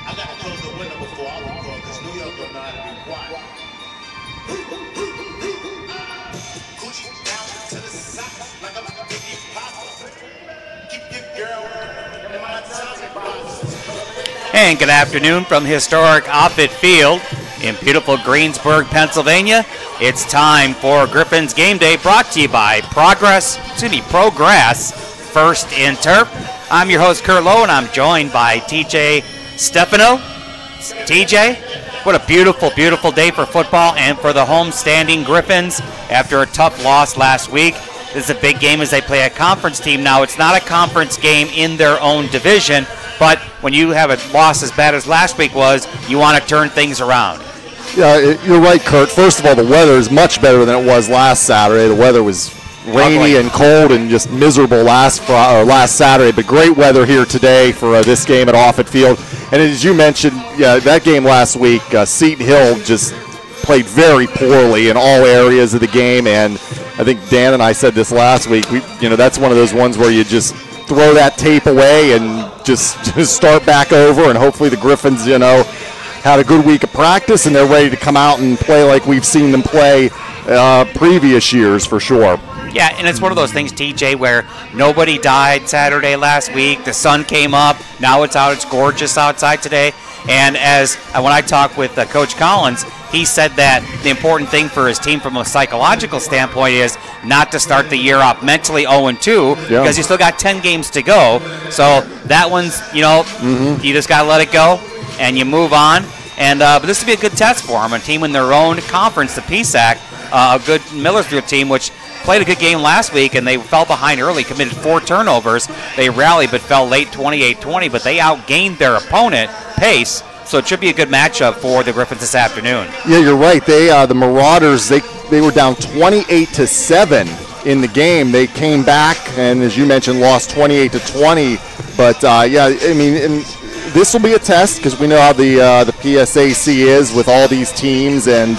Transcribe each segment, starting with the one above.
I got to close the window before I record because New York don't know how to be quiet. Coochie down to the side like I'm a Biggie Papa. Keep your girl in my tongue box. And good afternoon from historic Offutt Field in beautiful Greensburg, Pennsylvania. It's time for Griffins Game Day, brought to you by Progress First in Turf. I'm your host, Kurt Lowe, and I'm joined by TJ Stefano. TJ, what a beautiful, beautiful day for football and for the home-standing Griffins after a tough loss last week. This is a big game as they play a conference team. Now, it's not a conference game in their own division, but when you have a loss as bad as last week was, you want to turn things around. Yeah, you're right, Kurt. First of all, the weather is much better than it was last Saturday. The weather was rainy and cold and just miserable last Saturday, but great weather here today for this game at Offutt Field. And as you mentioned, yeah, that game last week, Seton Hill just played very poorly in all areas of the game, and I think Dan and I said this last week. That's one of those ones where you just throw that tape away and just start back over, and hopefully the Griffins, had a good week of practice and they're ready to come out and play like we've seen them play previous years for sure. Yeah, and it's one of those things, TJ, where nobody died Saturday last week. The sun came up. Now it's out. It's gorgeous outside today. And when I talked with Coach Collins, he said that the important thing for his team from a psychological standpoint is not to start the year off mentally 0-2 because you still got 10 games to go. So that one's, you just got to let it go and you move on. And but this would be a good test for them, a team in their own conference, the PSAC, a good Millersville team, which played a good game last week, and they fell behind early, committed 4 turnovers. They rallied but fell late 28-20, but they outgained their opponent pace, so it should be a good matchup for the Griffins this afternoon. Yeah, you're right. They the Marauders, they were down 28-7 in the game. They came back and, as you mentioned, lost 28-20. But this will be a test because we know how the PSAC is with all these teams, and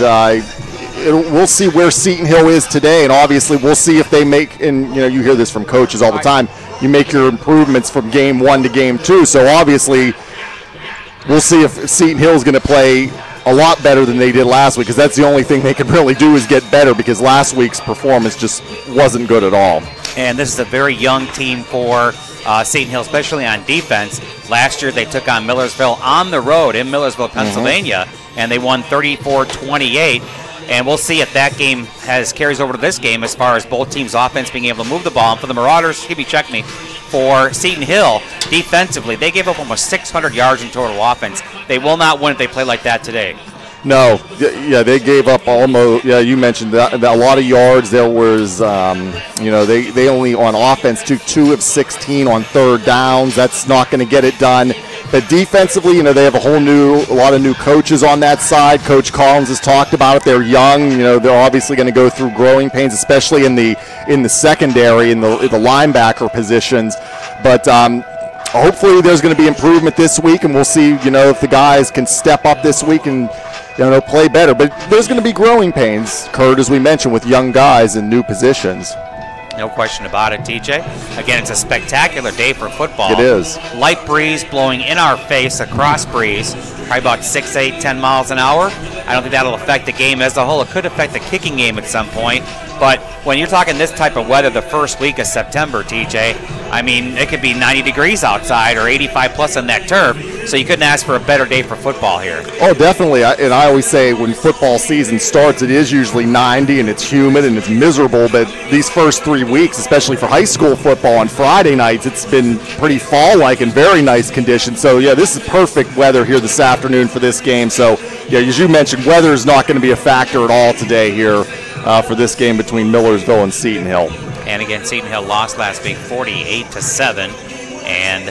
we'll see where Seton Hill is today, and obviously we'll see if they make, and you hear this from coaches all the time, you make your improvements from game 1 to game 2, so obviously we'll see if Seton Hill is going to play a lot better than they did last week, because that's the only thing they can really do is get better, because last week's performance just wasn't good at all. And this is a very young team for Seton Hill, especially on defense. Last year they took on Millersville on the road in Millersville, Pennsylvania, and they won 34-28. And we'll see if that game carries over to this game as far as both teams' offense being able to move the ball. And for the Marauders, for Seton Hill, defensively, they gave up almost 600 yards in total offense. They will not win if they play like that today. No, yeah, they gave up almost. Yeah, you mentioned that a lot of yards. There was, they only on offense took 2 of 16 on third downs. That's not going to get it done. But defensively, they have a lot of new coaches on that side. Coach Collins has talked about it. They're young. They're obviously going to go through growing pains, especially in the secondary, in the linebacker positions. But hopefully, there's going to be improvement this week, and we'll see. If the guys can step up this week and play better. But there's going to be growing pains, Kurt, as we mentioned, with young guys in new positions. No question about it, TJ. Again, it's a spectacular day for football. It is. Light breeze blowing in our face, a cross breeze, probably about 6, 8, 10 miles an hour. I don't think that'll affect the game as a whole. It could affect the kicking game at some point. But when you're talking this type of weather the first week of September, TJ, it could be 90 degrees outside or 85 plus on that turf. So you couldn't ask for a better day for football here. Oh, definitely. And I always say when football season starts, it is usually 90 and it's humid and it's miserable. But these first 3 weeks, especially for high school football on Friday nights, it's been pretty fall-like and very nice conditions. So, yeah, this is perfect weather here this afternoon for this game. So, yeah, as you mentioned, weather is not going to be a factor at all today here for this game between Millersville and Seton Hill. And again, Seton Hill lost last week 48-7. And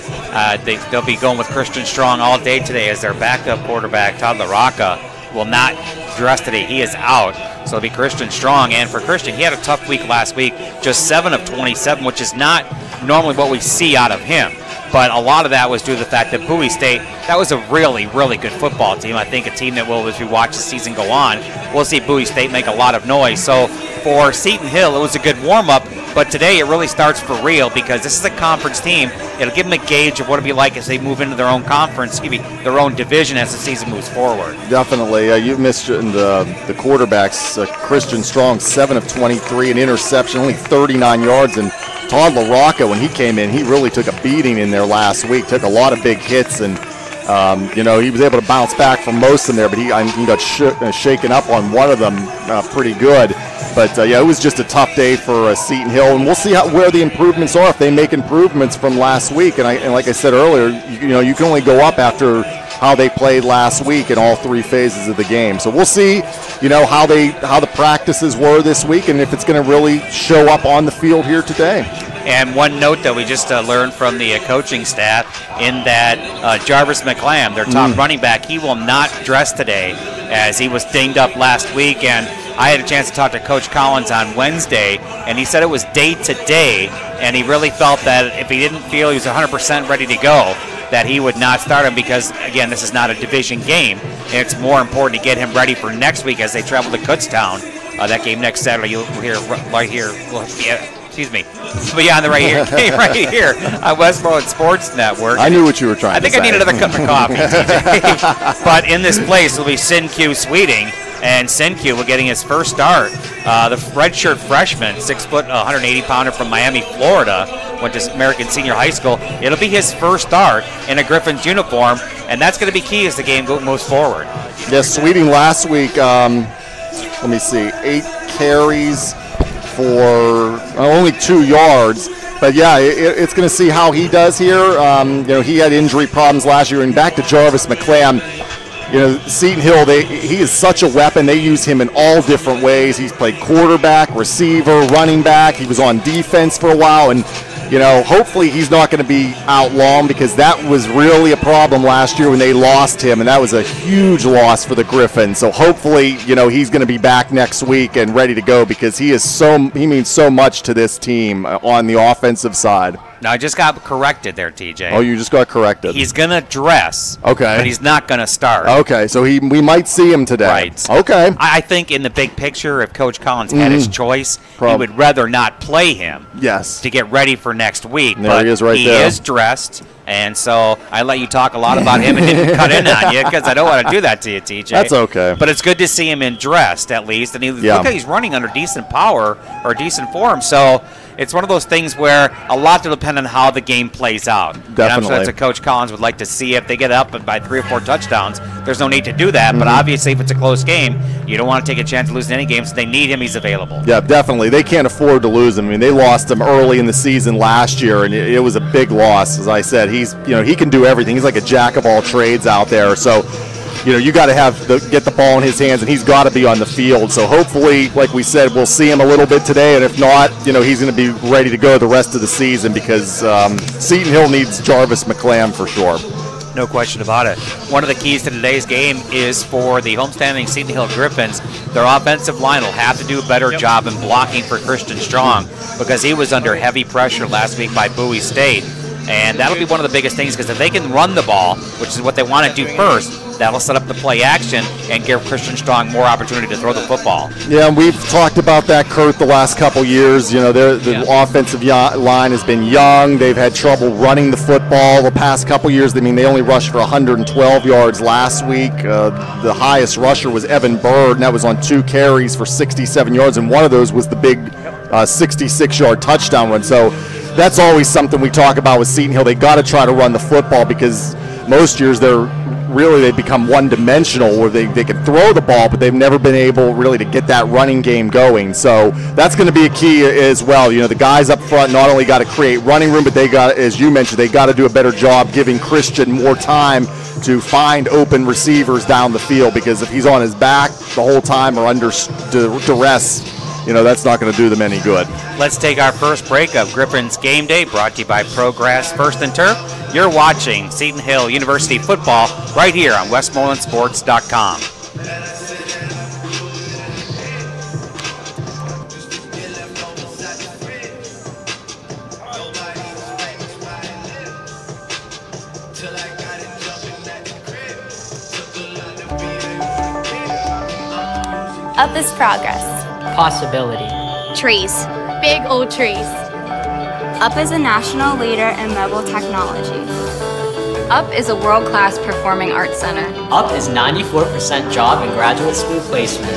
they'll be going with Christian Strong all day today as their backup quarterback, Todd LaRocca, will not dress today. He is out. So it'll be Christian Strong. And for Christian, he had a tough week last week, just 7 of 27, which is not normally what we see out of him. But a lot of that was due to the fact that Bowie State, that was a really, really good football team. I think a team that will, as we watch the season go on, we'll see Bowie State make a lot of noise. So for Seton Hill, it was a good warm-up, but today it really starts for real because this is a conference team. It'll give them a gauge of what it'll be like as they move into their own conference, their own division as the season moves forward. Definitely. You mentioned the quarterbacks. Christian Strong, 7 of 23, an interception, only 39 yards, and Todd LaRocca, when he came in, he really took a beating in there last week, took a lot of big hits, and he was able to bounce back from most of them there, but he got shaken up on one of them pretty good. But, it was just a tough day for Seton Hill, and we'll see where the improvements are if they make improvements from last week. And like I said earlier, you can only go up after how they played last week in all 3 phases of the game. So we'll see, how the practices were this week and if it's going to really show up on the field here today. And one note that we just learned from the coaching staff in that Jarvis McClam, their top running back, he will not dress today as he was dinged up last week. And I had a chance to talk to Coach Collins on Wednesday, and he said it was day to day, and he really felt that if he didn't feel he was 100% ready to go, that he would not start him because, again, this is not a division game. And it's more important to get him ready for next week as they travel to Kutztown. That game next Saturday, you'll hear right here. Well, yeah. Excuse me. But yeah, on the right here on Westmoreland Sports Network. I knew what you were trying to say. I think I need another cup of coffee, TJ. But in this place will be Sin-Q Sweeting, and Sin-Q will getting his first start. The redshirt freshman, 6 foot, 180-pounder from Miami, Florida, went to American Senior High School. It'll be his first start in a Griffins uniform, and that's going to be key as the game moves forward. Yes, Sweeting last week, let me see, 8 carries for only 2 yards. But yeah, it's going to see how he does here. He had injury problems last year. And back to Jarvis McClam, Seton Hill, he is such a weapon. They use him in all different ways. He's played quarterback, receiver, running back. He was on defense for a while. And, hopefully he's not going to be out long because that was really a problem last year when they lost him. And that was a huge loss for the Griffins. So hopefully, he's going to be back next week and ready to go because he means so much to this team on the offensive side. Now, I just got corrected there, TJ. Oh, you just got corrected. He's going to dress, okay, but he's not going to start. Okay, so we might see him today. Right. Okay. I think in the big picture, if Coach Collins had his choice, he would rather not play him to get ready for next week. There but he is right he there. Is dressed, and so I let you talk a lot about him and didn't cut in on you because I don't want to do that to you, TJ. That's okay. But it's good to see him in dressed at least, and look like he's running under decent power or decent form, so it's one of those things where a lot will depend on how the game plays out. Definitely. And I'm sure that's what Coach Collins would like to see. If they get up by 3 or 4 touchdowns, there's no need to do that. But obviously, if it's a close game, you don't want to take a chance of losing any games. So they need him. He's available. Yeah, definitely. They can't afford to lose him. I mean, they lost him early in the season last year, and it was a big loss. As I said, he can do everything. He's like a jack of all trades out there. So, you got to get the ball in his hands, and he's got to be on the field. So hopefully, like we said, we'll see him a little bit today, and if not, he's going to be ready to go the rest of the season because Seton Hill needs Jarvis McClam for sure. No question about it. One of the keys to today's game is for the homestanding Seton Hill Griffins. Their offensive line will have to do a better job in blocking for Christian Strong because he was under heavy pressure last week by Bowie State. And that'll be one of the biggest things because if they can run the ball, which is what they want to do first, that'll set up the play action and give Christian Strong more opportunity to throw the football. Yeah, and we've talked about that, Kurt, the last couple years. The offensive line has been young. They've had trouble running the football the past couple years. They only rushed for 112 yards last week. The highest rusher was Evan Bird, and that was on 2 carries for 67 yards, and one of those was the big 66-yard touchdown run. So that's always something we talk about with Seton Hill. They got to try to run the football because most years they become one-dimensional where they can throw the ball, but they've never been able really to get that running game going. So that's going to be a key as well. The guys up front not only got to create running room, but they got, as you mentioned, they got to do a better job giving Christian more time to find open receivers down the field because if he's on his back the whole time or under duress, that's not going to do them any good. Let's take our first break of Griffins Game Day, brought to you by Progress First and Turf. You're watching Seton Hill University football right here on WestmorelandSports.com. Of this progress. Possibility. trees. Big old trees. UP is a national leader in mobile technology. UP is a world-class performing arts center. UP is 94% job and graduate school placement.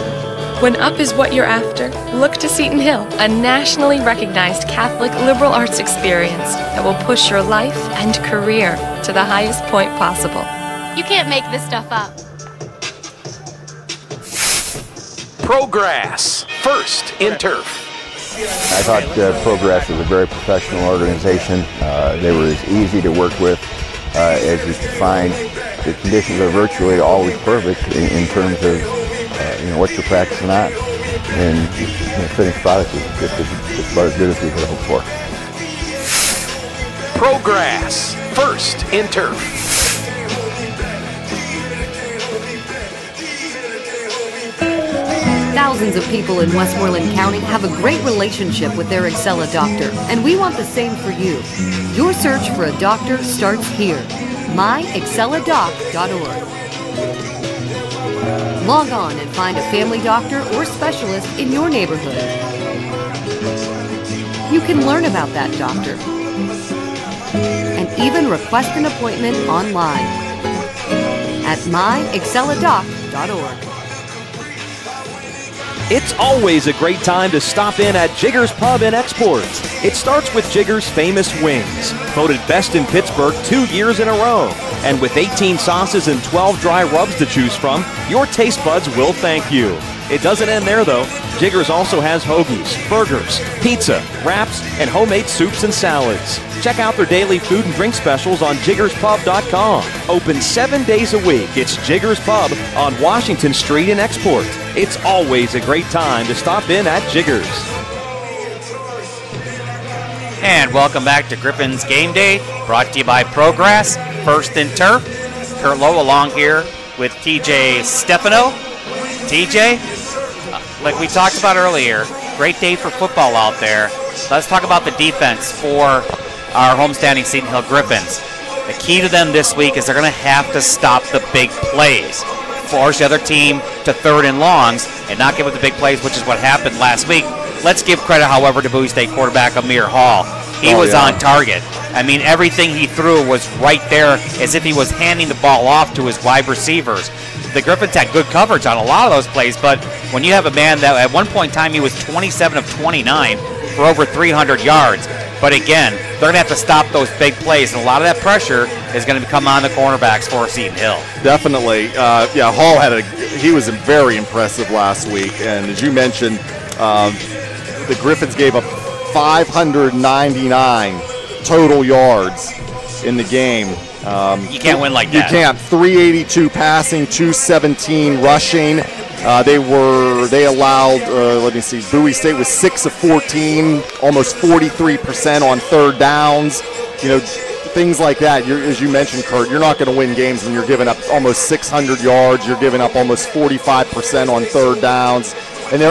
When UP is what you're after, look to Seton Hill, a nationally recognized Catholic liberal arts experience that will push your life and career to the highest point possible. You can't make this stuff up. Progress, first in turf. I thought Progress was a very professional organization. They were as easy to work with as you could find. The conditions are virtually always perfect in terms of what you're practicing on, and the finished product is just about as good as we could hope for. Progress, first in turf. Thousands of people in Westmoreland County have a great relationship with their Excella doctor, and we want the same for you. Your search for a doctor starts here. myexcelladoc.org. Log on and find a family doctor or specialist in your neighborhood. You can learn about that doctor and even request an appointment online at myexcelladoc.org. It's always a great time to stop in at Jigger's Pub and Exports. It starts with Jigger's famous wings, voted best in Pittsburgh 2 years in a row. And with 18 sauces and 12 dry rubs to choose from, your taste buds will thank you. It doesn't end there, though. Jigger's also has hoagies, burgers, pizza, wraps, and homemade soups and salads. Check out their daily food and drink specials on jiggerspub.com. Open 7 days a week. It's Jigger's Pub on Washington Street in Export. It's always a great time to stop in at Jigger's. And welcome back to Griffins Game Day, brought to you by Progress, First in Turf. Kurt Lowe along here with TJ Stefano. TJ, like we talked about earlier, great day for football out there. Let's talk about the defense for our homestanding Seton Hill Griffins. The key to them this week is they're going to have to stop the big plays, force the other team to third and longs, and not give up the big plays, which is what happened last week. Let's give credit, however, to Bowie State quarterback Amir Hall. He was on target. I mean, everything he threw was right there as if he was handing the ball off to his wide receivers. The Griffins had good coverage on a lot of those plays, but when you have a man that at one point in time he was 27 of 29 for over 300 yards. But again, they're going to have to stop those big plays, and a lot of that pressure is going to come on the cornerbacks for Seton Hill. Definitely. Yeah, Hall he was very impressive last week, and as you mentioned, the Griffins gave up 599 total yards in the game. You can't win like that. You can't. 382 passing, 217 rushing. They allowed, Bowie State was 6 of 14, almost 43% on third downs. Things like that. As you mentioned, Kurt, you're not going to win games when you're giving up almost 600 yards. You're giving up almost 45% on third downs. And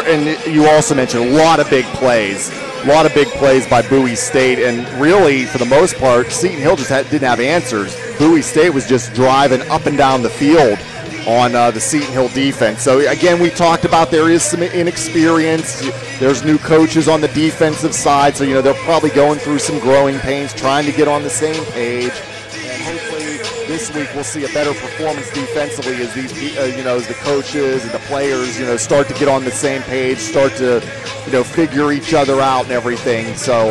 you also mentioned a lot of big plays. A lot of big plays by Bowie State, and really, for the most part, Seton Hill just didn't have answers. Bowie State was just driving up and down the field on the Seton Hill defense. So, again, we talked about there is some inexperience. There's new coaches on the defensive side, so, they're probably going through some growing pains, trying to get on the same page. And hopefully this week we'll see a better performance defensively as these, as the coaches and the players, start to get on the same page, start to, figure each other out and everything. So,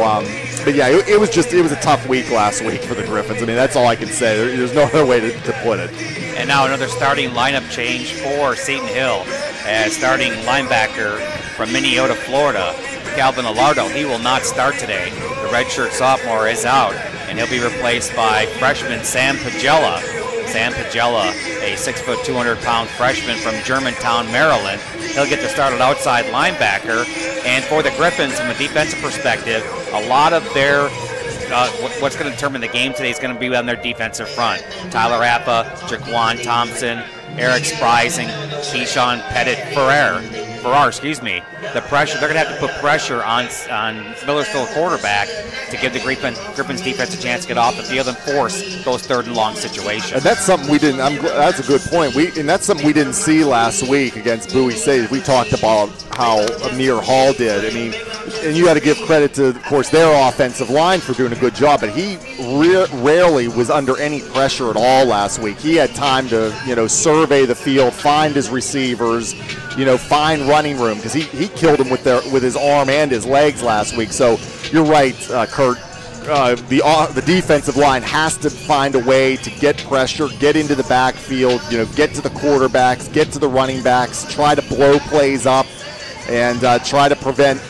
but yeah, it was a tough week last week for the Griffins. I mean, that's all I can say. There's no other way to put it. And now another starting lineup change for Seton Hill. As starting linebacker from Minneota, Florida, Calvin Alardo. He will not start today. The redshirt sophomore is out, and he'll be replaced by freshman Sam Pagella. Sam Pagella, a 6', 200-pound freshman from Germantown, Maryland. He'll get to start at outside linebacker. And for the Griffins, from a defensive perspective, a lot of their what's going to determine the game today is going to be on their defensive front. Tyler Appa, Jaquan Thompson, Eric Sprice, and Keyshawn Pettit-Farrar. The pressure, they're going to have to put pressure on Millersville quarterback to give the Griffins defense a chance to get off the field and force those third and long situations. And that's something we didn't. That's a good point. That's something we didn't see last week against Bowie State. We talked about how Amir Hall did. I mean, and you got to give credit to, of course, their offensive line for doing a good job, but he rarely was under any pressure at all last week. He had time to, survey the field, find his receivers, find running room, because he killed him with his arm and his legs last week. So you're right, Kurt. The defensive line has to find a way to get pressure, get into the backfield, get to the quarterbacks, get to the running backs, try to blow plays up, and try to prevent,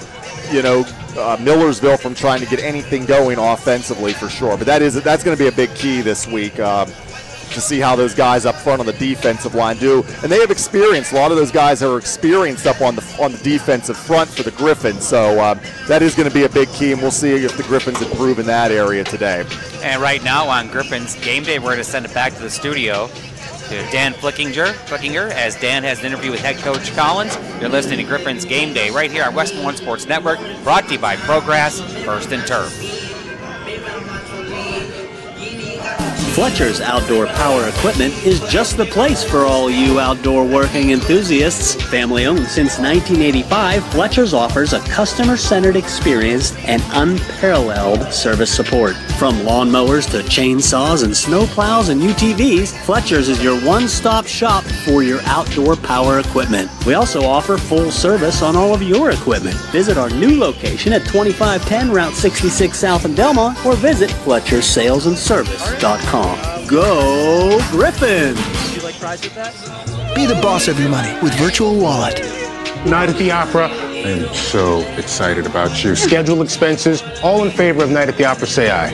Millersville from trying to get anything going offensively for sure. But that's going to be a big key this week to see how those guys up front on the defensive line do. And they have experience. A lot of those guys are experienced up on the defensive front for the Griffins. So that is going to be a big key, and we'll see if the Griffins improve in that area today. And right now on Griffins Game Day, we're going to send it back to the studio to Dan Flickinger, as Dan has an interview with head coach Collins. You're listening to Griffins Game Day right here on Westmoreland Sports Network, brought to you by Progress, First and Turf. Fletcher's Outdoor Power Equipment is just the place for all you outdoor working enthusiasts. Family owned since 1985, Fletcher's offers a customer-centered experience and unparalleled service support. From lawnmowers to chainsaws and snowplows and UTVs, Fletcher's is your one-stop shop for your outdoor power equipment. We also offer full service on all of your equipment. Visit our new location at 2510 Route 66 South in Delmont, or visit FletcherSalesandService.com. Go Griffins! Would you like fries with that? Be the boss of your money with Virtual Wallet. Night at the Opera. I'm so excited about you. Schedule expenses. All in favor of Night at the Opera, say aye.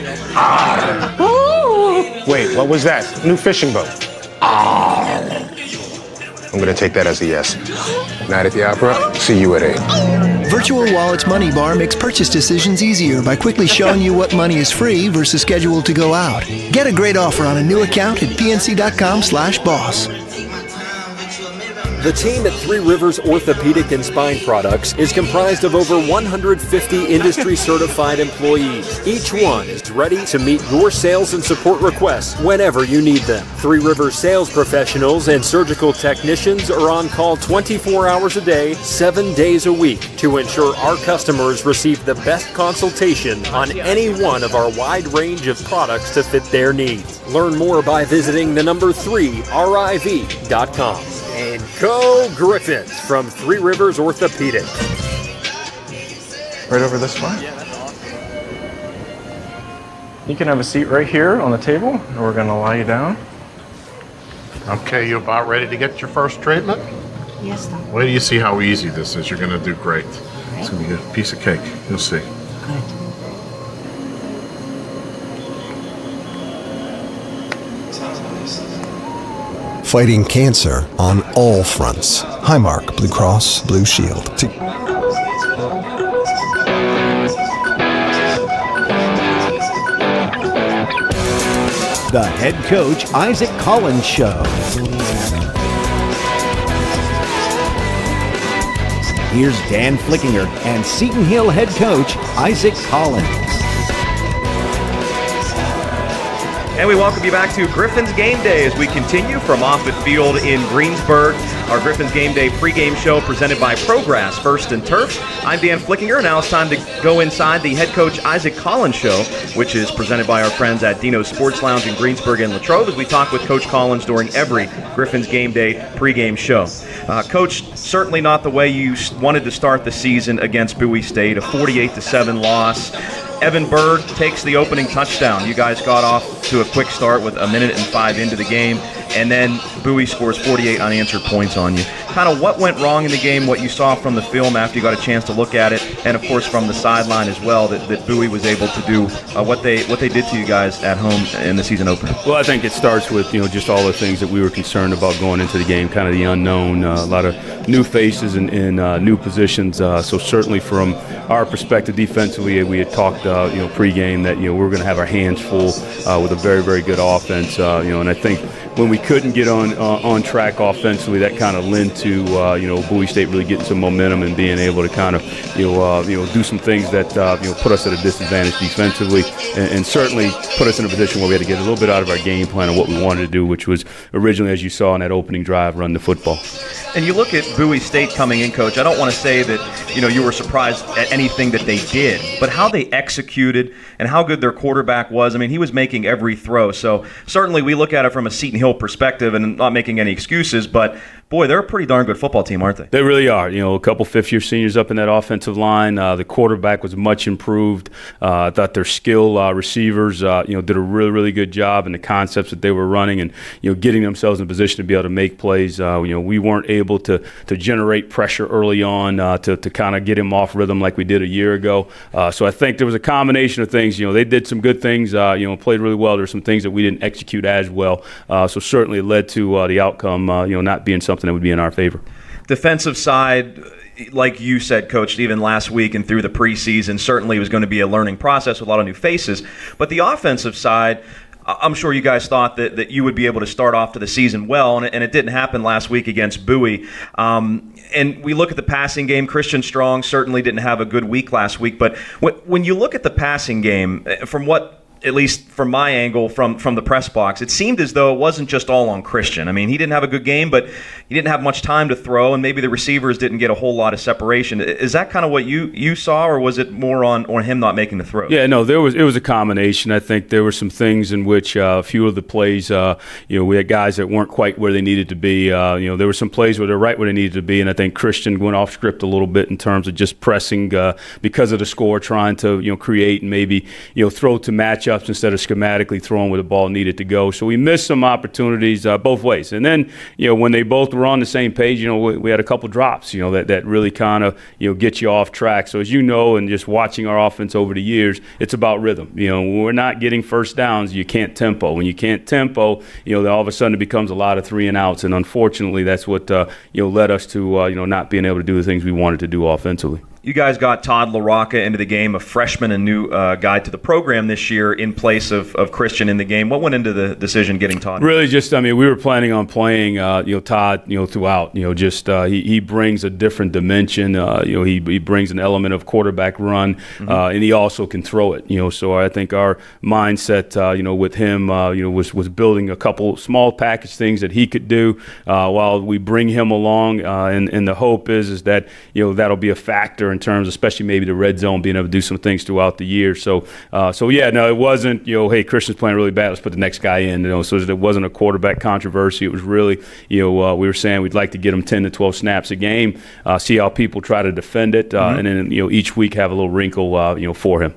Wait, what was that? New fishing boat. I'm going to take that as a yes. Night at the Opera. See you at 8. Virtual Wallet's Money Bar makes purchase decisions easier by quickly showing you what money is free versus scheduled to go out. Get a great offer on a new account at pnc.com/boss. The team at Three Rivers Orthopedic and Spine Products is comprised of over 150 industry-certified employees. Each one is ready to meet your sales and support requests whenever you need them. Three Rivers sales professionals and surgical technicians are on call 24 hours a day, 7 days a week to ensure our customers receive the best consultation on any one of our wide range of products to fit their needs. Learn more by visiting the number 3riv.com. And go Griffins from Three Rivers Orthopedic. Right over this way? Yeah, that's awesome. You can have a seat right here on the table, and we're going to lie you down. Okay, you about ready to get your first treatment? Yes, Doc. Wait till you see how easy this is. You're going to do great. It's going to be a piece of cake. You'll see. Good. Fighting cancer on all fronts. Highmark Blue Cross Blue Shield. The Head Coach Isaac Collins Show. Here's Dan Flickinger and Seton Hill Head Coach Isaac Collins. And we welcome you back to Griffins Game Day as we continue from Offutt Field in Greensburg. Our Griffins Game Day pregame show presented by Progress, First and Turf. I'm Dan Flickinger. Now it's time to go inside the Head Coach Isaac Collins Show, which is presented by our friends at Dino's Sports Lounge in Greensburg and Latrobe, as we talk with Coach Collins during every Griffins Game Day pregame show. Coach, certainly not the way you wanted to start the season against Bowie State, a 48-7 loss. Evan Bird takes the opening touchdown. You guys got off to a quick start with 1:05 into the game, and then Bowie scores 48 unanswered points on you. Kind of what went wrong in the game, what you saw from the film after you got a chance to look at it, and of course from the sideline as well, that Bowie was able to do what they did to you guys at home in the season opener. Well, I think it starts with just all the things that we were concerned about going into the game, kind of the unknown, a lot of new faces and new positions. So certainly from our perspective defensively, we had talked pregame that we were going to have our hands full with a very, very good offense. And I think when we couldn't get on track offensively. That kind of lent to Bowie State really getting some momentum and being able to kind of do some things that put us at a disadvantage defensively, and certainly put us in a position where we had to get a little bit out of our game plan of what we wanted to do, which was originally, as you saw in that opening drive, run the football. And you look at Bowie State coming in, Coach. I don't want to say that you were surprised at anything that they did, but how they executed and how good their quarterback was. I mean, he was making every throw. So certainly we look at it from a Seton Hill perspective, and not making any excuses, but boy, they're a pretty darn good football team, aren't they? They really are. A couple fifth-year seniors up in that offensive line. The quarterback was much improved. I thought their skill receivers, did a really, really good job in the concepts that they were running and, getting themselves in a position to be able to make plays. We weren't able to generate pressure early on to kind of get him off rhythm like we did a year ago. So I think there was a combination of things. They did some good things, played really well. There were some things that we didn't execute as well. So certainly it led to the outcome, not being something that would be in our favor. Defensive side, like you said, Coach, even last week and through the preseason, certainly was going to be a learning process with a lot of new faces. But the offensive side, I'm sure you guys thought that you would be able to start off to the season well, and it didn't happen last week against Bowie. And we look at the passing game. Christian Strong certainly didn't have a good week last week. But when you look at the passing game, from what, at least from my angle from the press box, it seemed as though it wasn't just all on Christian. I mean, he didn't have a good game, but he didn't have much time to throw, and maybe the receivers didn't get a whole lot of separation. Is that kind of what you saw, or was it more on him not making the throw? Yeah, no, it was a combination. I think there were some things in which a few of the plays, we had guys that weren't quite where they needed to be. There were some plays where they're right where they needed to be, and I think Christian went off script a little bit in terms of just pressing because of the score, trying to create and maybe throw to matchups instead of schematically throwing where the ball needed to go. So we missed some opportunities both ways. And then, when they both were on the same page, we had a couple drops, that really kind of, get you off track. So as you know, and just watching our offense over the years, it's about rhythm. When we're not getting first downs, you can't tempo. When you can't tempo, then all of a sudden it becomes a lot of 3 and outs. And unfortunately, that's what, led us to, not being able to do the things we wanted to do offensively. You guys got Todd LaRocca into the game, a freshman and new guy to the program this year in place of Christian in the game. What went into the decision getting Todd? Really just, we were planning on playing, Todd, throughout. He brings a different dimension. He brings an element of quarterback run, and he also can throw it. So I think our mindset, with him, was building a couple small package things that he could do while we bring him along. And the hope is that, that'll be a factor in terms, especially maybe the red zone, being able to do some things throughout the year. So it wasn't, hey, Christian's playing really bad, let's put the next guy in. So it wasn't a quarterback controversy. It was really, we were saying we'd like to get him 10 to 12 snaps a game, see how people try to defend it, and then, each week have a little wrinkle, for him.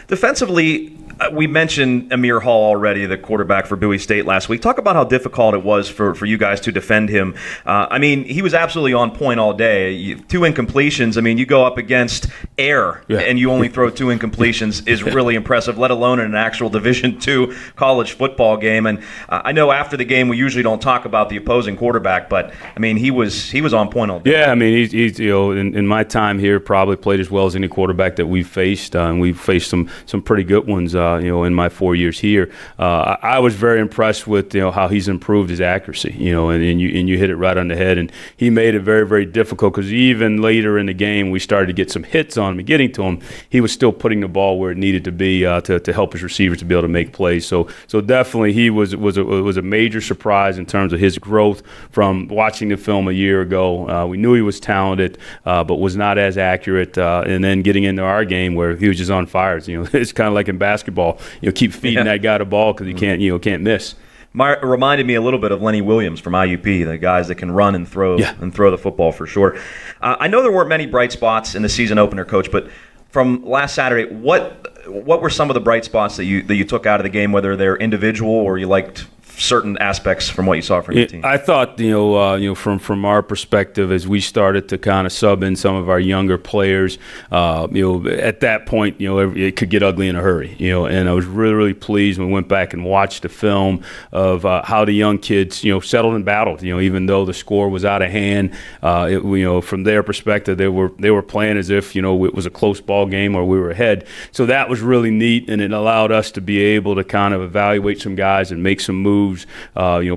Defensively, we mentioned Amir Hall already, the quarterback for Bowie State last week. Talk about how difficult it was for you guys to defend him. He was absolutely on point all day. 2 incompletions. You go up against air and you only throw 2 incompletions is really impressive, let alone in an actual Division II college football game. And I know after the game we usually don't talk about the opposing quarterback, but he was on point all day. Yeah, he's in my time here probably played as well as any quarterback that we've faced, and we've faced some pretty good ones. In my 4 years here, I was very impressed with how he's improved his accuracy. And you hit it right on the head, and he made it very, very difficult because even later in the game we started to get some hits on him and getting to him. He was still putting the ball where it needed to be to help his receivers to be able to make plays. So definitely he was a major surprise in terms of his growth from watching the film a year ago. We knew he was talented, but was not as accurate. And then getting into our game where he was just on fire. It's kind of like in basketball. Keep feeding that guy the ball because he can't miss. Reminded me a little bit of Lenny Williams from IUP, the guys that can run and throw the football for sure. I know there weren't many bright spots in the season opener, Coach, but from last Saturday, what were some of the bright spots that you took out of the game, whether they're individual or you liked certain aspects from what you saw from your team? I thought, from our perspective, as we started to kind of sub in some of our younger players, at that point, it could get ugly in a hurry, and I was really, really pleased when we went back and watched the film of how the young kids, settled and battled, even though the score was out of hand, from their perspective, they were playing as if, it was a close ball game or we were ahead. So that was really neat, and it allowed us to be able to kind of evaluate some guys and make some moves moves,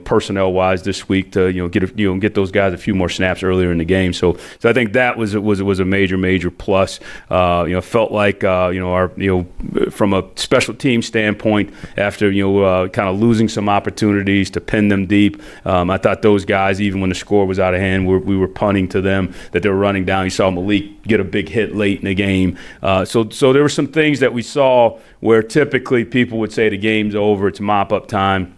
personnel-wise this week to get those guys a few more snaps earlier in the game. So I think that was a major plus. Felt like from a special team standpoint, after kind of losing some opportunities to pin them deep, I thought those guys, even when the score was out of hand, we were punting to them, that they were running down. You saw Malik get a big hit late in the game. So there were some things that we saw where typically people would say the game's over, it's mop-up time.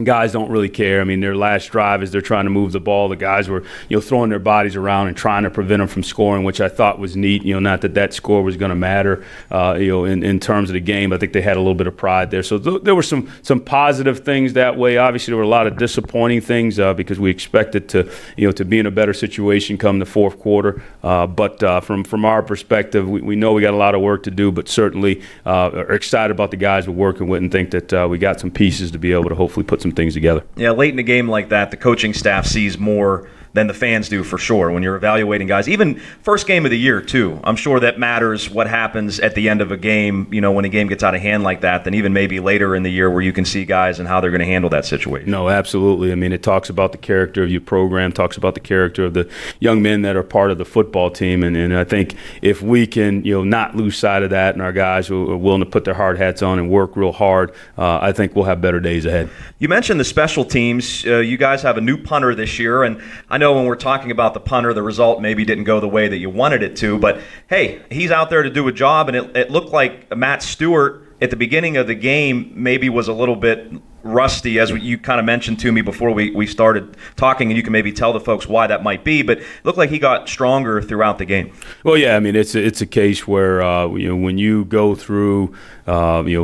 Guys don't really care. I mean, their last drive as they're trying to move the ball, the guys were, throwing their bodies around and trying to prevent them from scoring, which I thought was neat. Not that score was going to matter, in terms of the game. I think they had a little bit of pride there. So there were some positive things that way. Obviously, there were a lot of disappointing things because we expected to be in a better situation come the fourth quarter. But from our perspective, we know we got a lot of work to do, but certainly are excited about the guys we're working with and think that we got some pieces to be able to hopefully put some things together. Yeah, late in a game like that, the coaching staff sees more than the fans do for sure when you're evaluating guys. Even first game of the year, too. I'm sure that matters what happens at the end of a game, when a game gets out of hand like that, than even maybe later in the year where you can see guys and how they're going to handle that situation. No, absolutely. I mean, it talks about the character of your program, talks about the character of the young men that are part of the football team. And I think if we can, not lose sight of that and our guys are willing to put their hard hats on and work real hard, I think we'll have better days ahead. You mentioned the special teams. You guys have a new punter this year, and I know when we're talking about the punter, the result maybe didn't go the way that you wanted it to, but hey, he's out there to do a job, and it looked like Matt Stewart at the beginning of the game maybe was a little bit rusty, as you kind of mentioned to me before we started talking, and you can maybe tell the folks why that might be, but it looked like he got stronger throughout the game. Well, yeah, I mean, it's a case where when you go through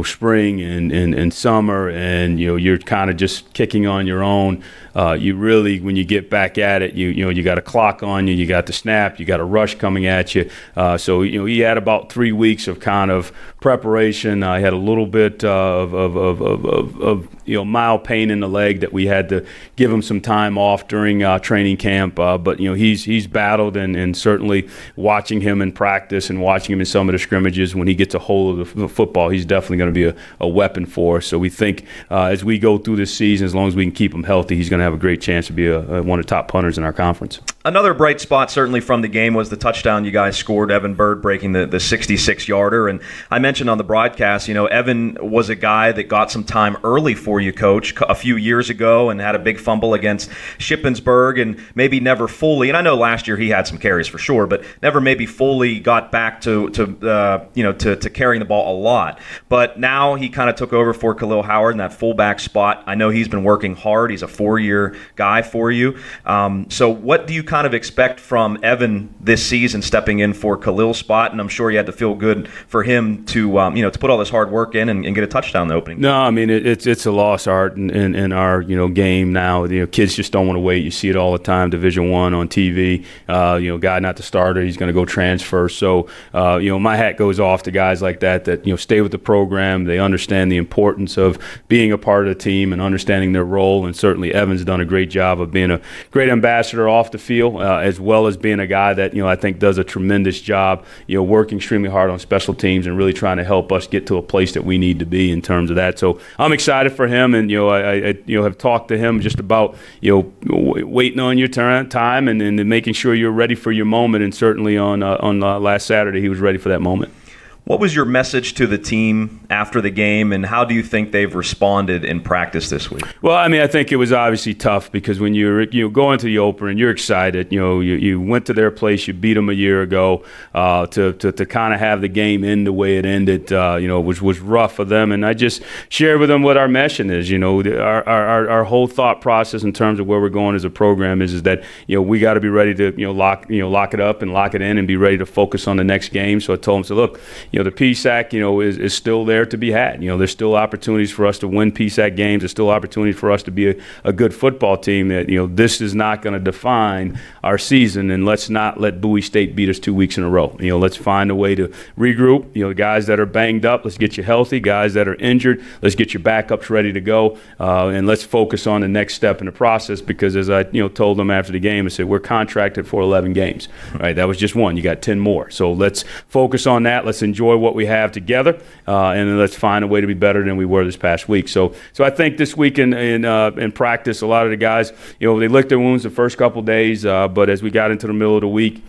spring and summer, and you're kind of just kicking on your own, you really, when you get back at it, you got a clock on you, you got the snap, you got a rush coming at you. So he had about 3 weeks of kind of preparation. I had a little bit of mild pain in the leg that we had to give him some time off during training camp. But he's battled, and certainly watching him in practice and watching him in some of the scrimmages, when he gets a hold of the football, he's definitely going to be a weapon for us. So we think as we go through this season, as long as we can keep him healthy, he's going to have a great chance to be one of the top punters in our conference. Another bright spot certainly from the game was the touchdown you guys scored, Evan Bird breaking the 66-yarder. And I mentioned on the broadcast, Evan was a guy that got some time early for you, Coach, a few years ago, and had a big fumble against Shippensburg, and maybe never fully, and I know last year he had some carries for sure, but never maybe fully got back to carrying the ball a lot. But now he kind of took over for Khalil Howard in that fullback spot. I know he's been working hard. He's a 4-year guy for you. So what do you kind of expect from Evan this season, stepping in for Khalil's spot? And I'm sure you had to feel good for him to to put all this hard work in and get a touchdown in the opening. No, I mean it's a lost art in our game now. Kids just don't want to wait. You see it all the time. Division I on TV. Guy not the starter, he's going to go transfer. So my hat goes off to guys like that stay with the program. They understand the importance of being a part of the team and understanding their role. And certainly Evan's done a great job of being a great ambassador off the field, as well as being a guy that I think does a tremendous job working extremely hard on special teams and really trying to help us get to a place that we need to be in terms of that. So I'm excited for him, and I have talked to him just about waiting on your time and making sure you're ready for your moment. And certainly on last Saturday he was ready for that moment. What was your message to the team after the game, and how do you think they've responded in practice this week? Well, I mean, I think it was obviously tough because when you go into the opener and you're excited, you went to their place, you beat them a year ago, to kind of have the game end the way it ended, was rough for them. And I just shared with them what our mission is. Our whole thought process in terms of where we're going as a program is that we got to be ready to lock it up and lock it in and be ready to focus on the next game. So I told them, so look, the PSAC, is still there to be had. There's still opportunities for us to win PSAC games. There's still opportunities for us to be a good football team. That this is not going to define our season, and let's not let Bowie State beat us 2 weeks in a row. Let's find a way to regroup. Guys that are banged up, let's get you healthy. Guys that are injured, let's get your backups ready to go, and let's focus on the next step in the process. Because as I told them after the game, I said we're contracted for 11 games. Right, that was just one. You got 10 more. So let's focus on that. Let's enjoy enjoy what we have together, and then let's find a way to be better than we were this past week. So I think this week in practice, a lot of the guys, they licked their wounds the first couple days, but as we got into the middle of the week,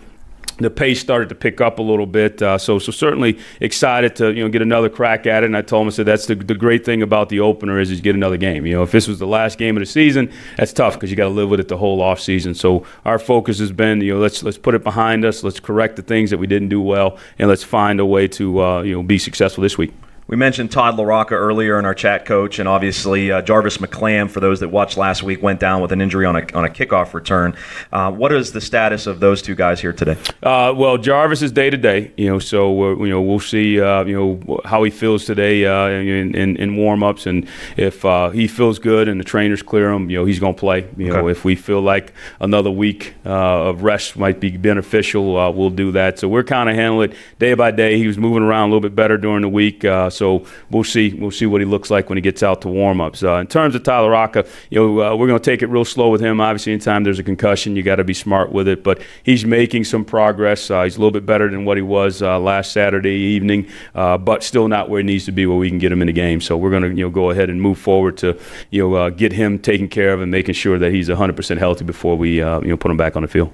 the pace started to pick up a little bit, so certainly excited to get another crack at it. And I told him, I said that's the great thing about the opener is you get another game. If this was the last game of the season, that's tough because you got to live with it the whole off season. So our focus has been let's put it behind us, let's correct the things that we didn't do well, and let's find a way to be successful this week. We mentioned Todd LaRocca earlier in our chat, Coach, and obviously Jarvis McClam, for those that watched last week, went down with an injury on a kickoff return. What is the status of those two guys here today? Well, Jarvis is day to day, so we'll see how he feels today in warm-ups, and if he feels good and the trainers clear him, he's going to play. Okay. If we feel like another week of rest might be beneficial, we'll do that. So we're kind of handling it day by day. He was moving around a little bit better during the week. So we'll see what he looks like when he gets out to warm-ups. In terms of Tyler Rocca, we're going to take it real slow with him. Obviously, anytime there's a concussion, you got to be smart with it. But he's making some progress. He's a little bit better than what he was last Saturday evening, but still not where he needs to be where we can get him in the game. So we're going to go ahead and move forward to get him taken care of and making sure that he's 100% healthy before we put him back on the field.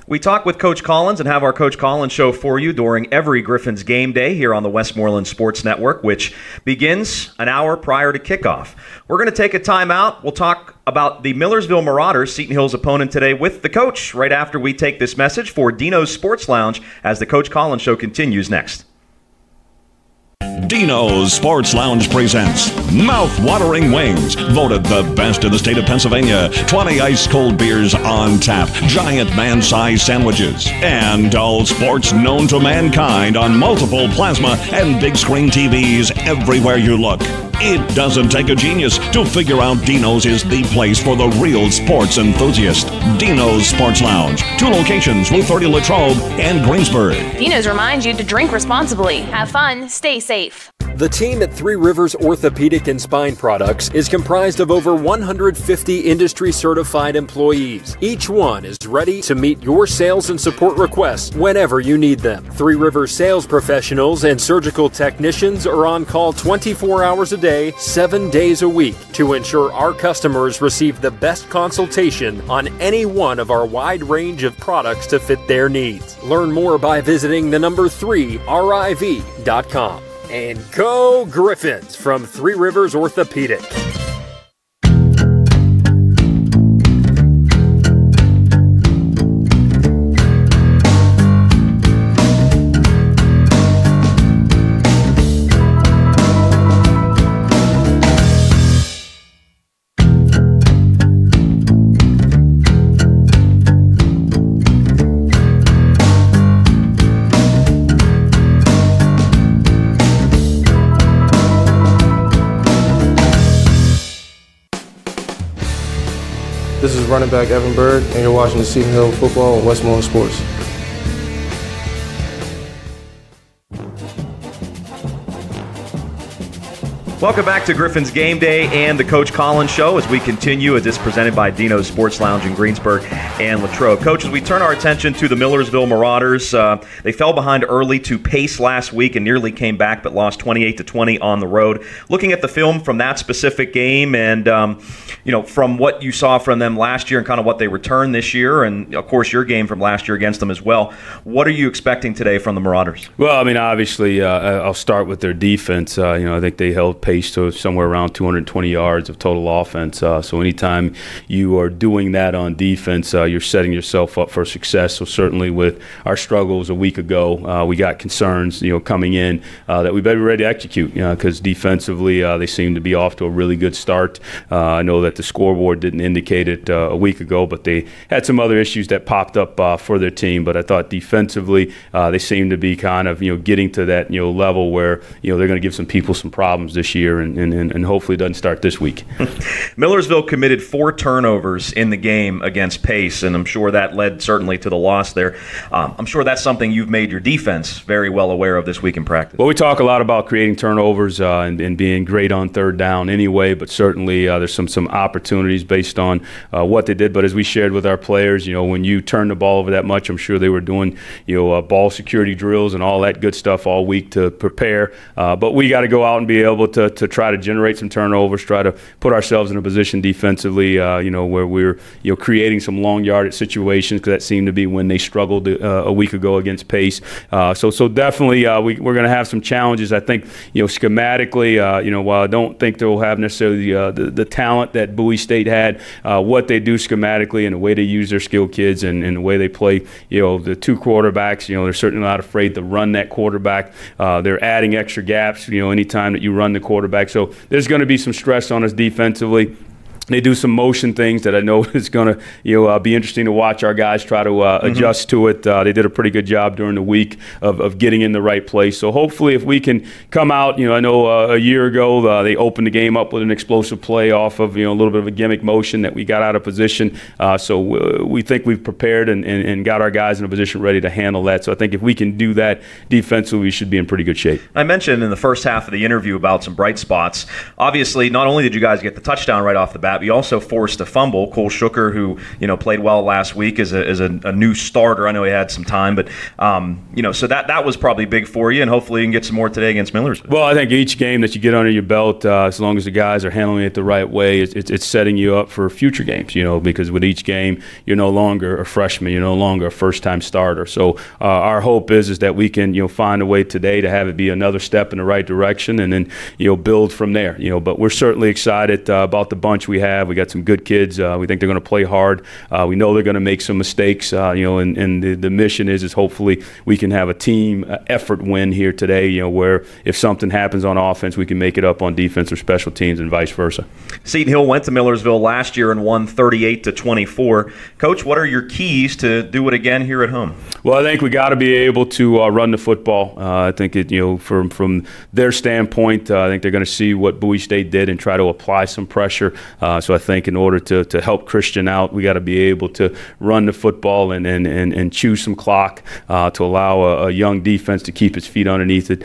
We talk with Coach Collins and have our Coach Collins show for you during every Griffins game day here on the Westmoreland Sports Network, which begins an hour prior to kickoff. We're going to take a timeout. We'll talk about the Millersville Marauders, Seton Hill's opponent today, with the coach right after we take this message for Dino's Sports Lounge as the Coach Collins show continues next. Dino's Sports Lounge presents Mouth-Watering Wings, voted the best in the state of Pennsylvania. 20 ice-cold beers on tap, giant man-sized sandwiches, and all sports known to mankind on multiple plasma and big screen TVs everywhere you look. It doesn't take a genius to figure out Dino's is the place for the real sports enthusiast. Dino's Sports Lounge, 2 locations, Route 30 Latrobe and Greensburg. Dino's reminds you to drink responsibly, have fun, stay safe. The team at Three Rivers Orthopedic and Spine Products is comprised of over 150 industry-certified employees. Each one is ready to meet your sales and support requests whenever you need them. Three Rivers sales professionals and surgical technicians are on call 24 hours a day, 7 days a week to ensure our customers receive the best consultation on any one of our wide range of products to fit their needs. Learn more by visiting the number 3riv.com. And go Griffins from Three Rivers Orthopedic. This is running back Evan Bird, and you're watching the Seton Hill Football on Westmoreland Sports. Welcome back to Griffins Game Day and the Coach Collins Show as we continue as this presented by Dino's Sports Lounge in Greensburg and Latrobe. Coach, as we turn our attention to the Millersville Marauders, they fell behind early to Pace last week and nearly came back but lost 28-20 on the road. Looking at the film from that specific game and, from what you saw from them last year and kind of what they returned this year and, of course, your game from last year against them as well, what are you expecting today from the Marauders? Well, I mean, obviously, I'll start with their defense. I think they held pace to somewhere around 220 yards of total offense. So anytime you are doing that on defense, you're setting yourself up for success. So certainly with our struggles a week ago, we got concerns, coming in that we better be ready to execute, because defensively they seem to be off to a really good start. I know that the scoreboard didn't indicate it a week ago, but they had some other issues that popped up for their team. But I thought defensively they seem to be kind of getting to that level where they're going to give some people some problems this year. year, and hopefully it doesn't start this week. Millersville committed 4 turnovers in the game against Pace, and I'm sure that led certainly to the loss there. I'm sure that's something you've made your defense very well aware of this week in practice. Well, we talk a lot about creating turnovers and being great on third down anyway, but certainly there's some opportunities based on what they did. But as we shared with our players, when you turn the ball over that much, I'm sure they were doing ball security drills and all that good stuff all week to prepare. But we got to go out and be able to try to generate some turnovers, try to put ourselves in a position defensively, where we're creating some long yardage situations, because that seemed to be when they struggled a week ago against Pace. So definitely we're going to have some challenges. I think schematically, while I don't think they'll have necessarily the talent that Bowie State had, what they do schematically and the way they use their skilled kids and the way they play, the 2 quarterbacks, they're certainly not afraid to run that quarterback. They're adding extra gaps, anytime that you run the quarterback. So there's going to be some stress on us defensively. They do some motion things that I know is going to be interesting to watch our guys try to adjust to it. They did a pretty good job during the week of getting in the right place. So hopefully if we can come out, I know a year ago they opened the game up with an explosive play off of a little bit of a gimmick motion that we got out of position. So we think we've prepared and got our guys in a position ready to handle that. So I think if we can do that defensively, we should be in pretty good shape. I mentioned in the first half of the interview about some bright spots. Obviously, not only did you guys get the touchdown right off the bat, we also forced a fumble. Cole Shooker, who played well last week, is a new starter. I know he had some time, but so that was probably big for you, and hopefully you can get some more today against Millersville. Well, I think each game that you get under your belt, as long as the guys are handling it the right way, it's setting you up for future games. Because with each game, you're no longer a freshman, you're no longer a first-time starter. So our hope is that we can find a way today to have it be another step in the right direction, and then build from there. But we're certainly excited about the bunch we have. We got some good kids. We think they're going to play hard. We know they're going to make some mistakes. And the mission is hopefully we can have a team effort win here today. Where if something happens on offense, we can make it up on defense or special teams, and vice versa. Seton Hill went to Millersville last year and won 38-24. Coach, what are your keys to do it again here at home? Well, I think we got to be able to run the football. I think from their standpoint, I think they're going to see what Bowie State did and try to apply some pressure. So I think in order to help Christian out, we got to be able to run the football and chew some clock to allow a young defense to keep its feet underneath it.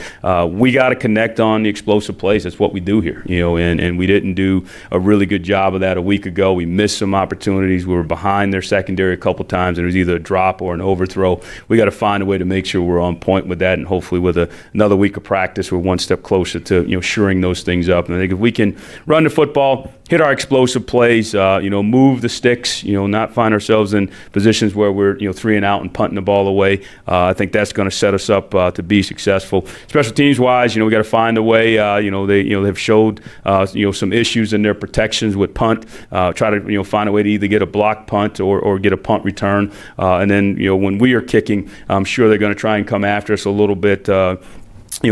We got to connect on the explosive plays. That's what we do here, and we didn't do a really good job of that a week ago. We missed some opportunities. We were behind their secondary a couple times, and it was either a drop or an overthrow. We got to find a way to make sure we're on point with that, and hopefully with another week of practice, we're one step closer to shoring those things up. And I think if we can run the football, hit our explosive plays, move the sticks, not find ourselves in positions where we're 3 and out and punting the ball away. I think that's going to set us up to be successful. Special teams wise, we got to find a way. They've showed some issues in their protections with punt. Try to find a way to either get a block punt or get a punt return. And then when we are kicking, I'm sure they're going to try and come after us a little bit.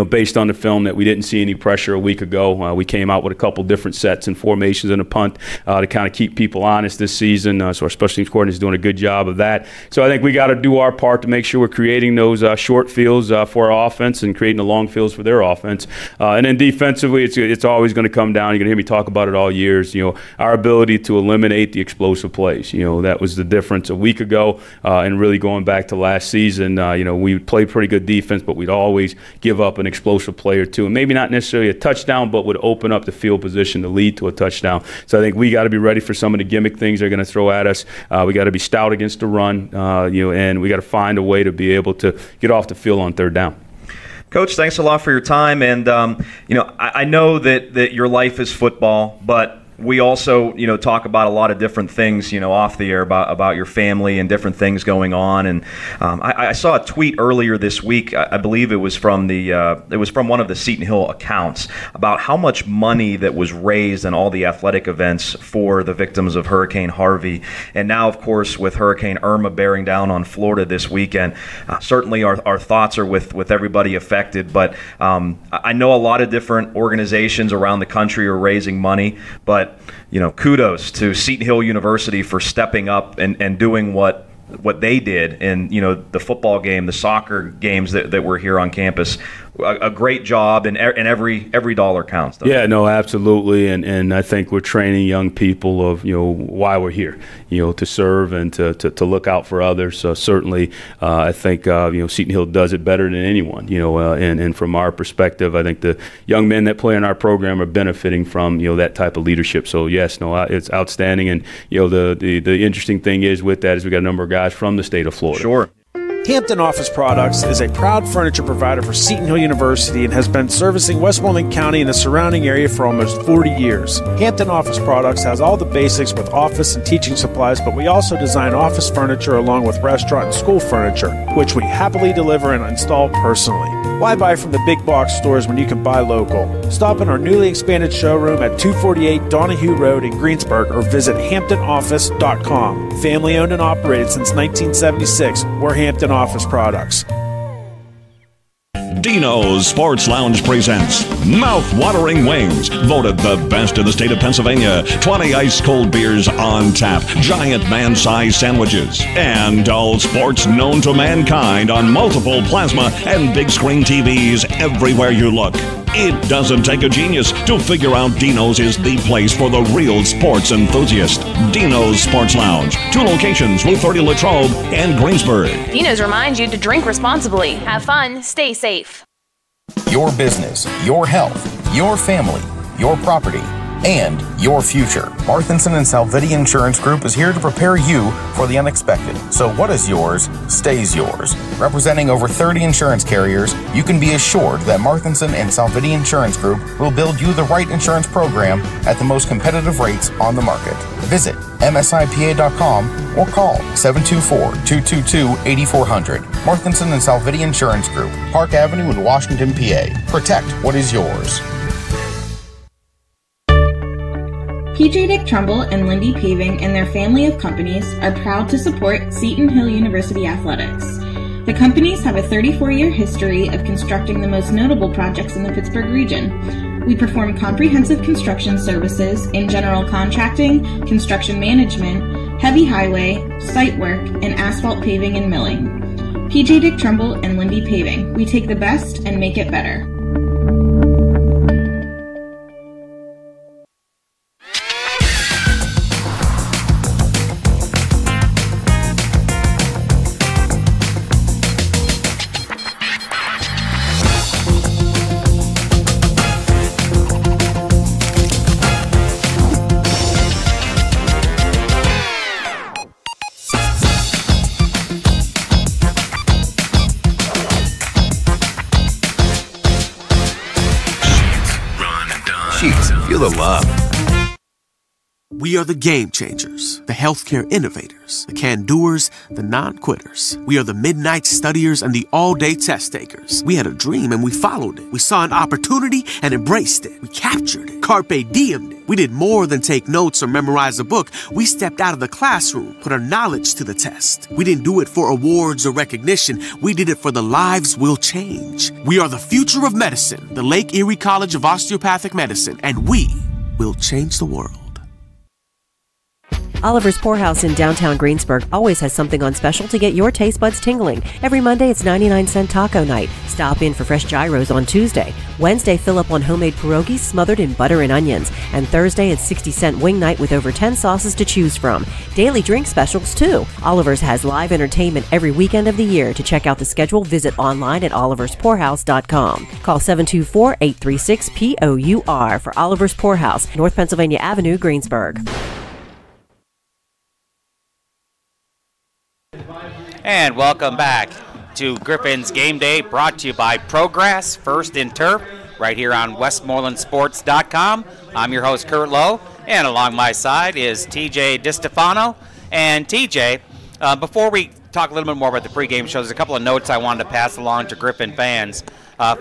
Based on the film that we didn't see any pressure a week ago. We came out with a couple different sets and formations in a punt to kind of keep people honest this season. So our special teams coordinator is doing a good job of that. So I think we got to do our part to make sure we're creating those short fields for our offense and creating the long fields for their offense. And then defensively, it's always going to come down. You're going to hear me talk about it all years. Our ability to eliminate the explosive plays. That was the difference a week ago, and really going back to last season. We played pretty good defense, but we'd always give up an explosive play or two, and maybe not necessarily a touchdown, but would open up the field position to lead to a touchdown. So I think we got to be ready for some of the gimmick things they're going to throw at us. We got to be stout against the run, and we got to find a way to be able to get off the field on third down. Coach, thanks a lot for your time, and I know that your life is football, but we also, talk about a lot of different things, off the air about your family and different things going on. And I saw a tweet earlier this week. I believe it was from one of the Seton Hill accounts about how much money that was raised in all the athletic events for the victims of Hurricane Harvey. And now, of course, with Hurricane Irma bearing down on Florida this weekend, certainly our thoughts are with everybody affected. But I know a lot of different organizations around the country are raising money, but kudos to Seton Hill University for stepping up and doing what they did in the football game, the soccer games that were here on campus. a great job, and every dollar counts. Yeah, no, absolutely, and I think we're training young people of why we're here, to serve and to look out for others. So certainly, I think Seton Hill does it better than anyone. And from our perspective, I think the young men that play in our program are benefiting from that type of leadership. So yes, no, it's outstanding, and the interesting thing is with that is we got a number of guys from the state of Florida. Sure. Hampton Office Products is a proud furniture provider for Seton Hill University and has been servicing Westmoreland County and the surrounding area for almost 40 years. Hampton Office Products has all the basics with office and teaching supplies, but we also design office furniture along with restaurant and school furniture, which we happily deliver and install personally. Why buy from the big box stores when you can buy local? Stop in our newly expanded showroom at 248 Donahue Road in Greensburg or visit HamptonOffice.com. Family owned and operated since 1976. We're Hampton Office Products. Dino's Sports Lounge presents Mouth-Watering Wings, voted the best in the state of Pennsylvania. 20 ice-cold beers on tap, giant man-sized sandwiches, and all sports known to mankind on multiple plasma and big screen TVs everywhere you look. It doesn't take a genius to figure out Dino's is the place for the real sports enthusiast. Dino's Sports Lounge, 2 locations, Route 30 Latrobe and Greensburg. Dino's reminds you to drink responsibly, have fun, stay safe. Your business, your health, your family, your property, and your future. Marthinson and Salvitti Insurance Group is here to prepare you for the unexpected. So what is yours stays yours. Representing over 30 insurance carriers, you can be assured that Marthinson and Salvitti Insurance Group will build you the right insurance program at the most competitive rates on the market. Visit msipa.com or call 724-222-8400. Marthinson and Salvitti Insurance Group, Park Avenue in Washington, PA. Protect what is yours. PJ Dick Trumbull and Lindy Paving and their family of companies are proud to support Seton Hill University athletics. The companies have a 34-year history of constructing the most notable projects in the Pittsburgh region. We perform comprehensive construction services in general contracting, construction management, heavy highway, site work, and asphalt paving and milling. PJ Dick Trumbull and Lindy Paving. We take the best and make it better. Feel the love. We are the game changers, the healthcare innovators, the can-doers, the non-quitters. We are the midnight studiers and the all-day test takers. We had a dream and we followed it. We saw an opportunity and embraced it. We captured it, carpe diemed it. We did more than take notes or memorize a book. We stepped out of the classroom, put our knowledge to the test. We didn't do it for awards or recognition. We did it for the lives we'll change. We are the future of medicine, the Lake Erie College of Osteopathic Medicine, and we will change the world. Oliver's Poorhouse in downtown Greensburg always has something on special to get your taste buds tingling. Every Monday, it's 99-cent taco night. Stop in for fresh gyros on Tuesday. Wednesday, fill up on homemade pierogies smothered in butter and onions. And Thursday, it's 60-cent wing night with over 10 sauces to choose from. Daily drink specials, too. Oliver's has live entertainment every weekend of the year. To check out the schedule, visit online at oliverspoorhouse.com. Call 724-836-POUR for Oliver's Poorhouse, North Pennsylvania Avenue, Greensburg. And welcome back to Griffins Game Day, brought to you by Progress First in Turf, right here on WestmorelandSports.com. I'm your host, Kurt Lowe, and along my side is TJ DiStefano. And TJ, before we talk a little bit more about the pregame show, there's a couple of notes I wanted to pass along to Griffin fans.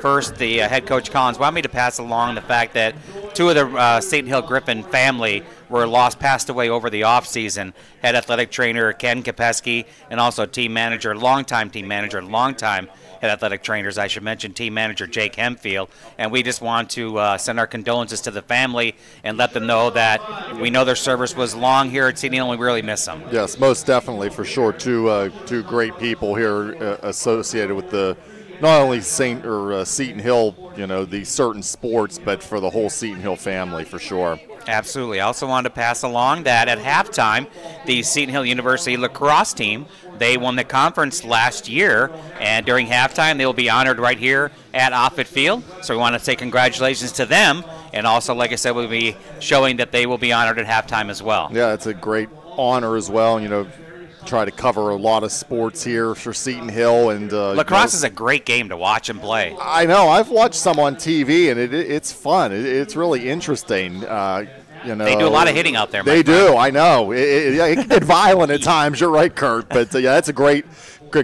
First, the head coach Collins wanted me to pass along the fact that two of the Seton Hill Griffin family passed away over the offseason. Head athletic trainer Ken Kopeski, and also longtime head athletic trainers, I should mention, team manager Jake Hempfield. And we just want to send our condolences to the family and let them know that we know their service was long here at Seton Hill and we really miss them. Yes, most definitely, for sure. Two great people here associated with the not only Seton Hill, these certain sports, but for the whole Seton Hill family for sure. Absolutely. I also wanted to pass along that at halftime, the Seton Hill University lacrosse team, they won the conference last year, and during halftime they will be honored right here at Offutt Field. So we want to say congratulations to them, and also, like I said, we'll be showing that they will be honored at halftime as well. Yeah, it's a great honor as well. Try to cover a lot of sports here for Seton Hill, and lacrosse is a great game to watch and play. I know. I've watched some on TV, and it's fun. It's really interesting. They do a lot of hitting out there. They do. I know. It can get violent at times. You're right, Kurt. But that's a great.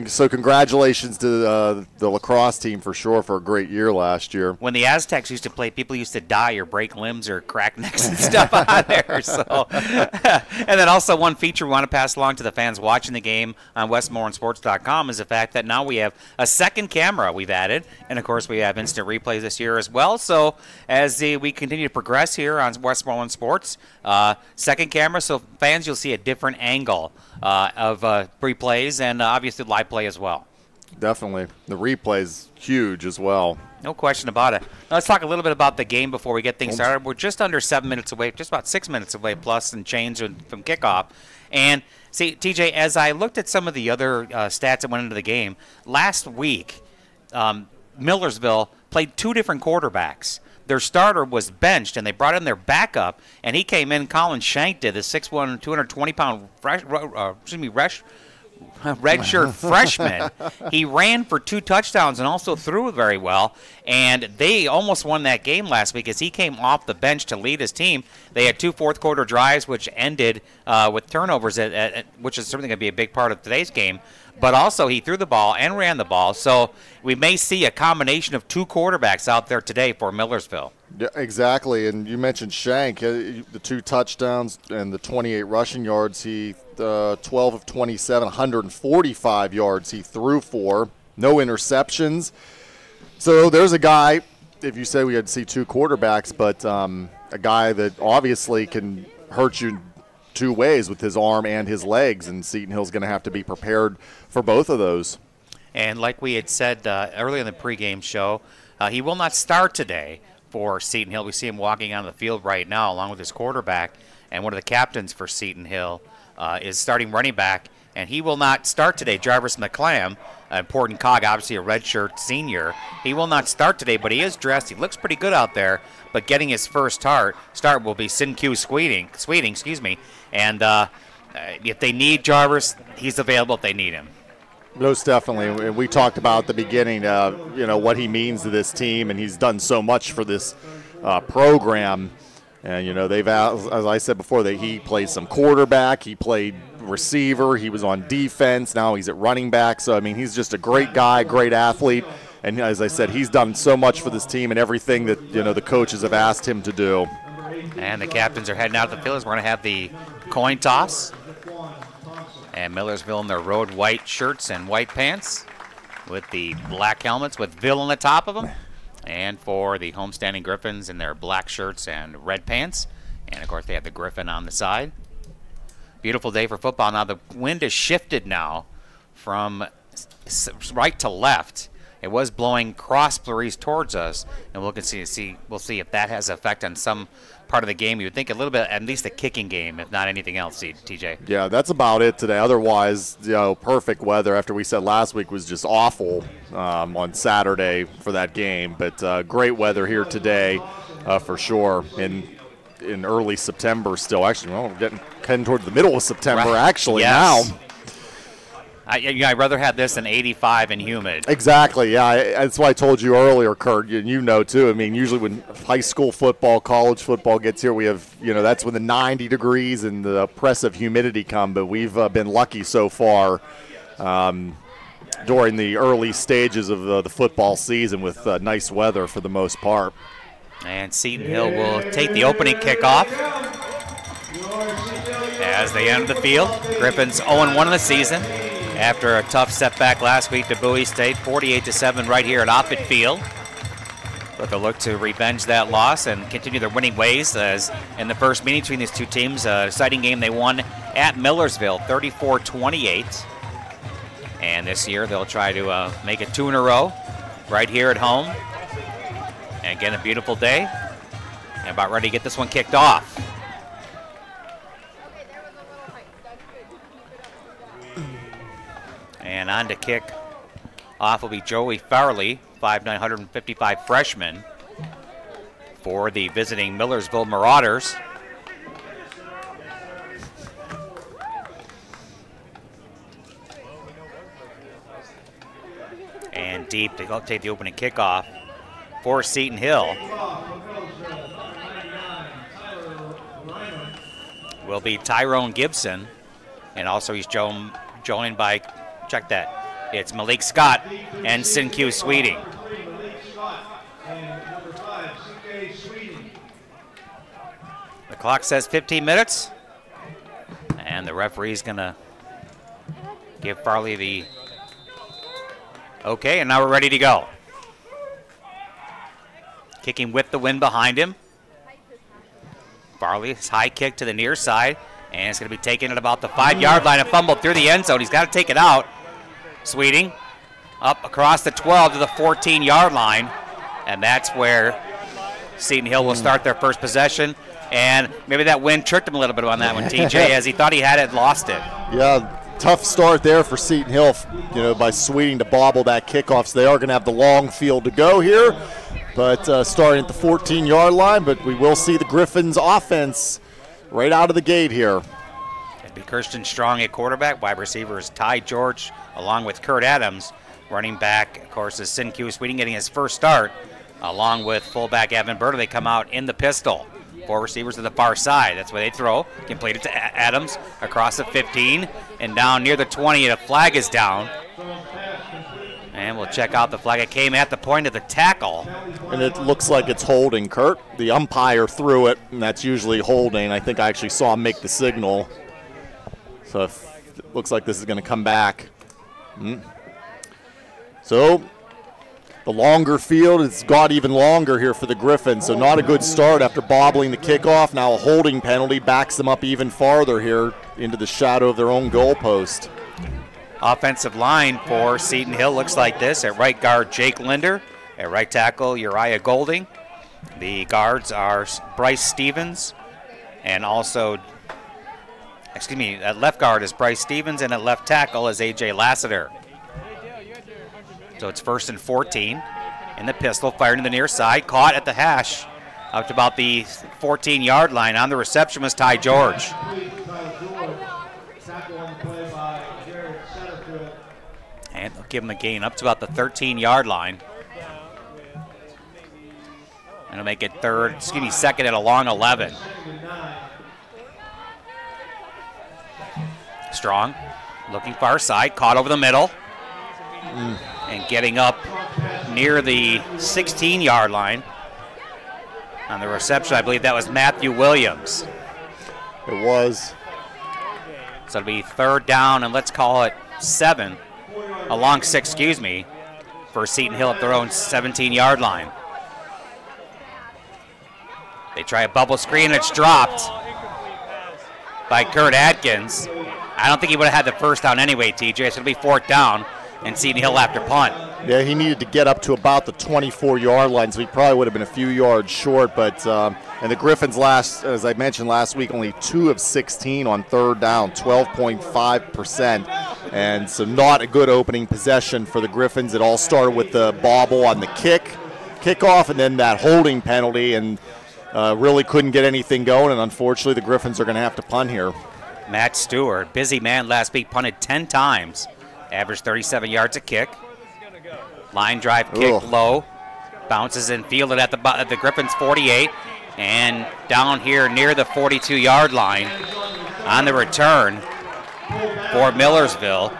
So congratulations to the lacrosse team for sure for a great year last year. When the Aztecs used to play, people used to die or break limbs or crack necks and stuff out there. So, and then also one feature we want to pass along to the fans watching the game on WestmorelandSports.com is the fact that now we have a second camera we've added, and of course we have instant replays this year as well. So as we continue to progress here on Westmoreland Sports, second camera, so fans, you'll see a different angle of replays and obviously live play as well. Definitely. The replay is huge as well. No question about it. Now let's talk a little bit about the game before we get things started. We're just under 7 minutes away, just about 6 minutes away plus and change from kickoff. And see, TJ, as I looked at some of the other stats that went into the game, last week Millersville played 2 different quarterbacks. Their starter was benched, and they brought in their backup, and he came in. Colin Shank did, the 6'1", 220-pound redshirt freshman. He ran for 2 touchdowns and also threw very well, and they almost won that game last week as he came off the bench to lead his team. They had 2 fourth-quarter drives, which ended with turnovers, which is certainly going to be a big part of today's game. But also he threw the ball and ran the ball, so we may see a combination of 2 quarterbacks out there today for Millersville. Yeah, exactly, and you mentioned Shank, the 2 touchdowns and the 28 rushing yards. He 12 of 27, 145 yards he threw for, no interceptions. So there's a guy, if you say we had to see 2 quarterbacks, but a guy that obviously can hurt you 2 ways with his arm and his legs, and Seton Hill's going to have to be prepared for both of those. And like we had said earlier in the pregame show, he will not start today for Seton Hill. We see him walking on the field right now along with his quarterback, and one of the captains for Seton Hill is starting running back, and he will not start today. Jarvis McClam, an important cog, obviously a redshirt senior. He will not start today, but he is dressed. He looks pretty good out there, but getting his first start will be Sin-Q Sweeting, and if they need Jarvis, he's available if they need him. Most definitely. We talked about at the beginning, what he means to this team, and he's done so much for this program. And, they've, as I said before, he played some quarterback, he played receiver, he was on defense, now he's at running back. So, he's just a great guy, great athlete. And as I said, he's done so much for this team and everything that, the coaches have asked him to do. And the captains are heading out to the field. We're going to have the coin toss. And Millersville in their road white shirts and white pants with the black helmets with Ville on the top of them. And for the homestanding Griffins in their black shirts and red pants. And, of course, they have the Griffin on the side. Beautiful day for football. Now, the wind has shifted now from right to left. It was blowing cross breeze towards us, and we'll see if that has an effect on some part of the game. You would think a little bit, at least the kicking game, if not anything else, TJ. Yeah, that's about it today. Otherwise, perfect weather after we said last week was just awful on Saturday for that game. But great weather here today for sure. In early September still. Actually, we're getting toward the middle of September now. I'd rather have this than 85 and humid. Exactly, yeah. That's why I told you earlier, Kurt, and you know too. Usually when high school football, college football gets here, we have, that's when the 90 degrees and the oppressive humidity come. But we've been lucky so far during the early stages of the football season with nice weather for the most part. And Seton Hill will take the opening kickoff as they enter the field. Griffins 0-1 in the season after a tough setback last week to Bowie State, 48-7 right here at Offutt Field. But they'll look to revenge that loss and continue their winning ways, as in the first meeting between these two teams, an exciting game they won at Millersville, 34-28. And this year they'll try to make it 2 in a row. right here at home. And again, a beautiful day. And about ready to get this one kicked off. And on to kick off will be Joey Farley, 5'9", 155 freshman for the visiting Millersville Marauders. And deep to go take the opening kickoff for Seton Hill. Will be Tyrone Gibson, and also he's joined by, check that, it's Malik Scott and Sin-Q Sweeting. The clock says 15 minutes, and the referee's gonna give Farley the okay, and now we're ready to go. Kicking with the wind behind him. Farley's high kick to the near side, and it's going to be taken at about the 5-yard line and fumbled through the end zone. He's got to take it out. Sweeting up across the 12 to the 14-yard line, and that's where Seton Hill will start their first possession. And maybe that wind tricked him a little bit on that one, TJ, as he thought he had it, lost it. Yeah, tough start there for Seton Hill, by Sweeting to bobble that kickoff. So they are going to have the long field to go here. But starting at the 14-yard line, but we will see the Griffins offense right out of the gate here. It'll be Kirsten Strong at quarterback. Wide receiver is Ty George, along with Kurt Adams. Running back, of course, is Sin-Q Sweeting getting his first start, along with fullback Evan Berta. They come out in the pistol. 4 receivers to the far side. That's where they throw. Completed to Adams across the 15 and down near the 20. A flag is down. And we'll check out the flag. It came at the point of the tackle. And it looks like it's holding, Kurt. The umpire threw it, and that's usually holding. I think I actually saw him make the signal. So it looks like this is going to come back. So the longer field, it's got even longer here for the Griffins. So not a good start after bobbling the kickoff. Now a holding penalty backs them up even farther here into the shadow of their own goalpost. Offensive line for Seton Hill looks like this. At right guard, Jake Linder. At right tackle, Uriah Golding. The guards are Bryce Stevens, and also, at left guard is Bryce Stevens, and at left tackle is A.J. Lassiter. So it's 1st and 14. In the pistol, fired to the near side, caught at the hash, up to about the 14-yard line. On the reception was Ty George. And they'll give him a gain up to about the 13-yard line. And it'll make it second and a long 11. Strong, looking far side, caught over the middle. And getting up near the 16-yard line. On the reception, I believe that was Matthew Williams. It was. So it'll be 3rd down, and let's call it 7. Along 6, for Seton Hill at their own 17-yard line. They try a bubble screen, it's dropped by Kurt Atkins. I don't think he would have had the first down anyway, TJ, so it'll be 4th down, and Seton Hill after punt. Yeah, he needed to get up to about the 24-yard line, so he probably would have been a few yards short. But and the Griffins, as I mentioned last week, only 2 of 16 on 3rd down, 12.5%. And so not a good opening possession for the Griffins. It all started with the bobble on the kickoff, and then that holding penalty, and really couldn't get anything going. And unfortunately, the Griffins are going to have to punt here. Matt Stewart, busy man last week, punted 10 times, averaged 37 yards a kick. Line drive kick low, bounces and fielded at the Griffins 48, and down here near the 42-yard line on the return for Millersville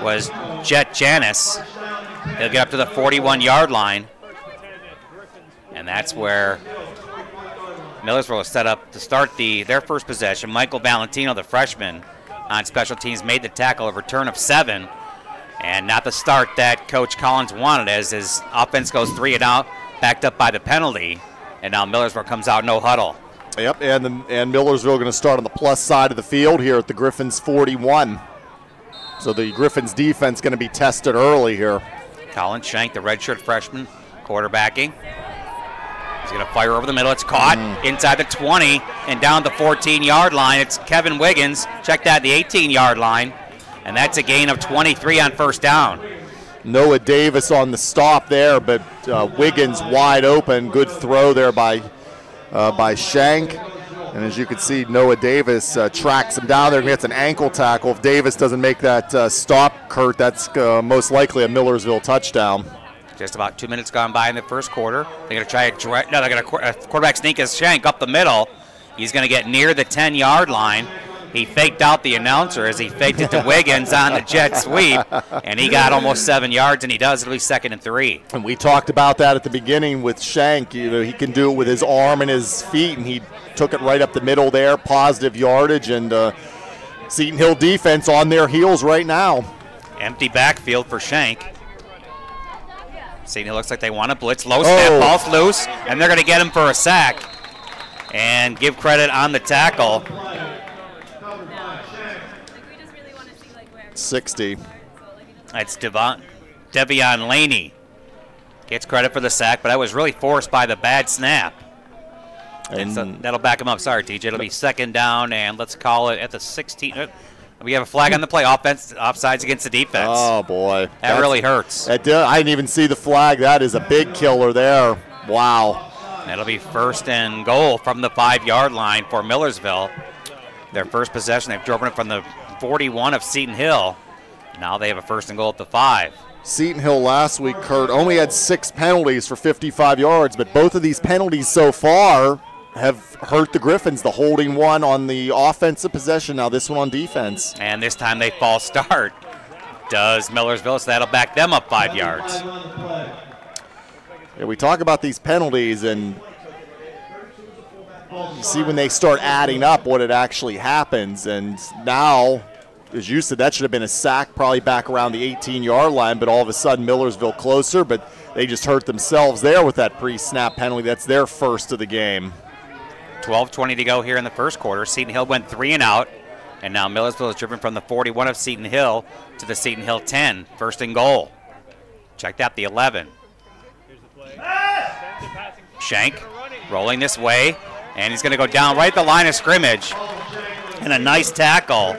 was Jet Janis. He'll get up to the 41-yard line, and that's where Millersville was set up to start their first possession. Michael Valentino, the freshman on special teams, made the tackle, a return of 7. And not the start that Coach Collins wanted, as his offense goes 3 and out, backed up by the penalty. And now Millersville comes out no huddle. Yep, and Millersville going to start on the plus side of the field here at the Griffins 41. So the Griffins defense going to be tested early here. Colin Shank, the redshirt freshman, quarterbacking. He's going to fire over the middle. It's caught inside the 20 and down the 14-yard line. It's Kevin Wiggins. Check that, the 18-yard line. And that's a gain of 23 on first down. Noah Davis on the stop there, but Wiggins wide open. Good throw there by Shank. And as you can see, Noah Davis tracks him down there. Gets an ankle tackle. If Davis doesn't make that stop, Kurt, that's most likely a Millersville touchdown. Just about 2 minutes gone by in the first quarter. They're going to try they're going to quarterback sneak his Shank up the middle. He's going to get near the 10-yard line. He faked out the announcer as he faked it to Wiggins on the jet sweep, and he got almost 7 yards, and he does. It'll be 2nd and 3. And we talked about that at the beginning with Shank. You know, he can do it with his arm and his feet, and he took it right up the middle there, positive yardage, and Seton Hill defense on their heels right now. Empty backfield for Shank. Seton Hill looks like they want to blitz. Low snap, ball's loose, and they're going to get him for a sack and give credit on the tackle. 60. That's Devion Laney. Gets credit for the sack, but that was really forced by the bad snap. And so that'll back him up. Sorry, TJ. It'll be 2nd down, and let's call it at the 16. We have a flag on the play. Offsides against the defense. Oh, boy. That really hurts. I didn't even see the flag. That is a big killer there. Wow. That'll be 1st and goal from the 5-yard line for Millersville. Their first possession, they've driven it from the 41 of Seton Hill. Now they have a 1st and goal at the 5. Seton Hill last week, Kurt, only had 6 penalties for 55 yards, but both of these penalties so far have hurt the Griffins. The holding one on the offensive possession, now this one on defense. And this time they false start. Does Millersville, so that'll back them up 5 yards. Yeah, we talk about these penalties, and you see when they start adding up what it actually happens. And now, as you said, that should have been a sack probably back around the 18-yard line, but all of a sudden Millersville closer, but they just hurt themselves there with that pre-snap penalty. That's their first of the game. 12:20 to go here in the first quarter. Seton Hill went 3 and out, and now Millersville is driven from the 41 of Seton Hill to the Seton Hill 10. 1st and goal. Check that, the 11. Shank rolling this way, and he's going to go down right at the line of scrimmage. And a nice tackle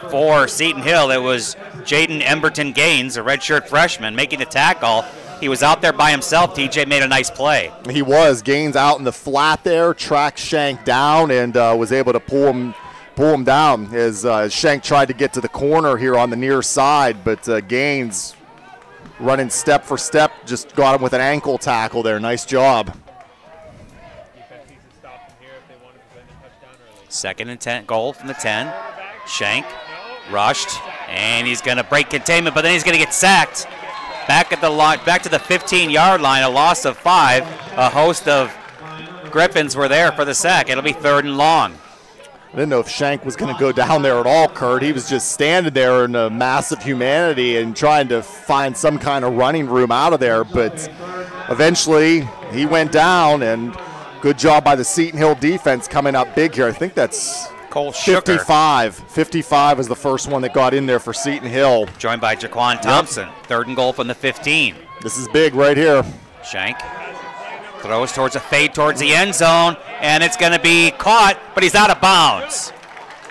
for Seton Hill. It was Jaden Emberton Gaines, a redshirt freshman, making the tackle. He was out there by himself. TJ made a nice play. He was. Gaines out in the flat there, tracked Shank down, and was able to pull him down as Shank tried to get to the corner here on the near side, but Gaines running step for step just got him with an ankle tackle there. Nice job. 2nd and 10, goal from the 10. Shank rushed, and he's going to break containment, but then he's going to get sacked. Back at the line, back to the 15-yard line, a loss of 5. A host of Griffins were there for the sack. It'll be 3rd and long. I didn't know if Shank was going to go down there at all, Kurt. He was just standing there in a massive humanity and trying to find some kind of running room out of there, but eventually he went down, and good job by the Seton Hill defense coming up big here. I think that's Cole Shuker. 55. 55 was the first one that got in there for Seton Hill. Joined by Jaquan Thompson. 3rd and goal from the 15. This is big right here. Shank throws towards a fade towards the end zone, and it's going to be caught, but he's out of bounds.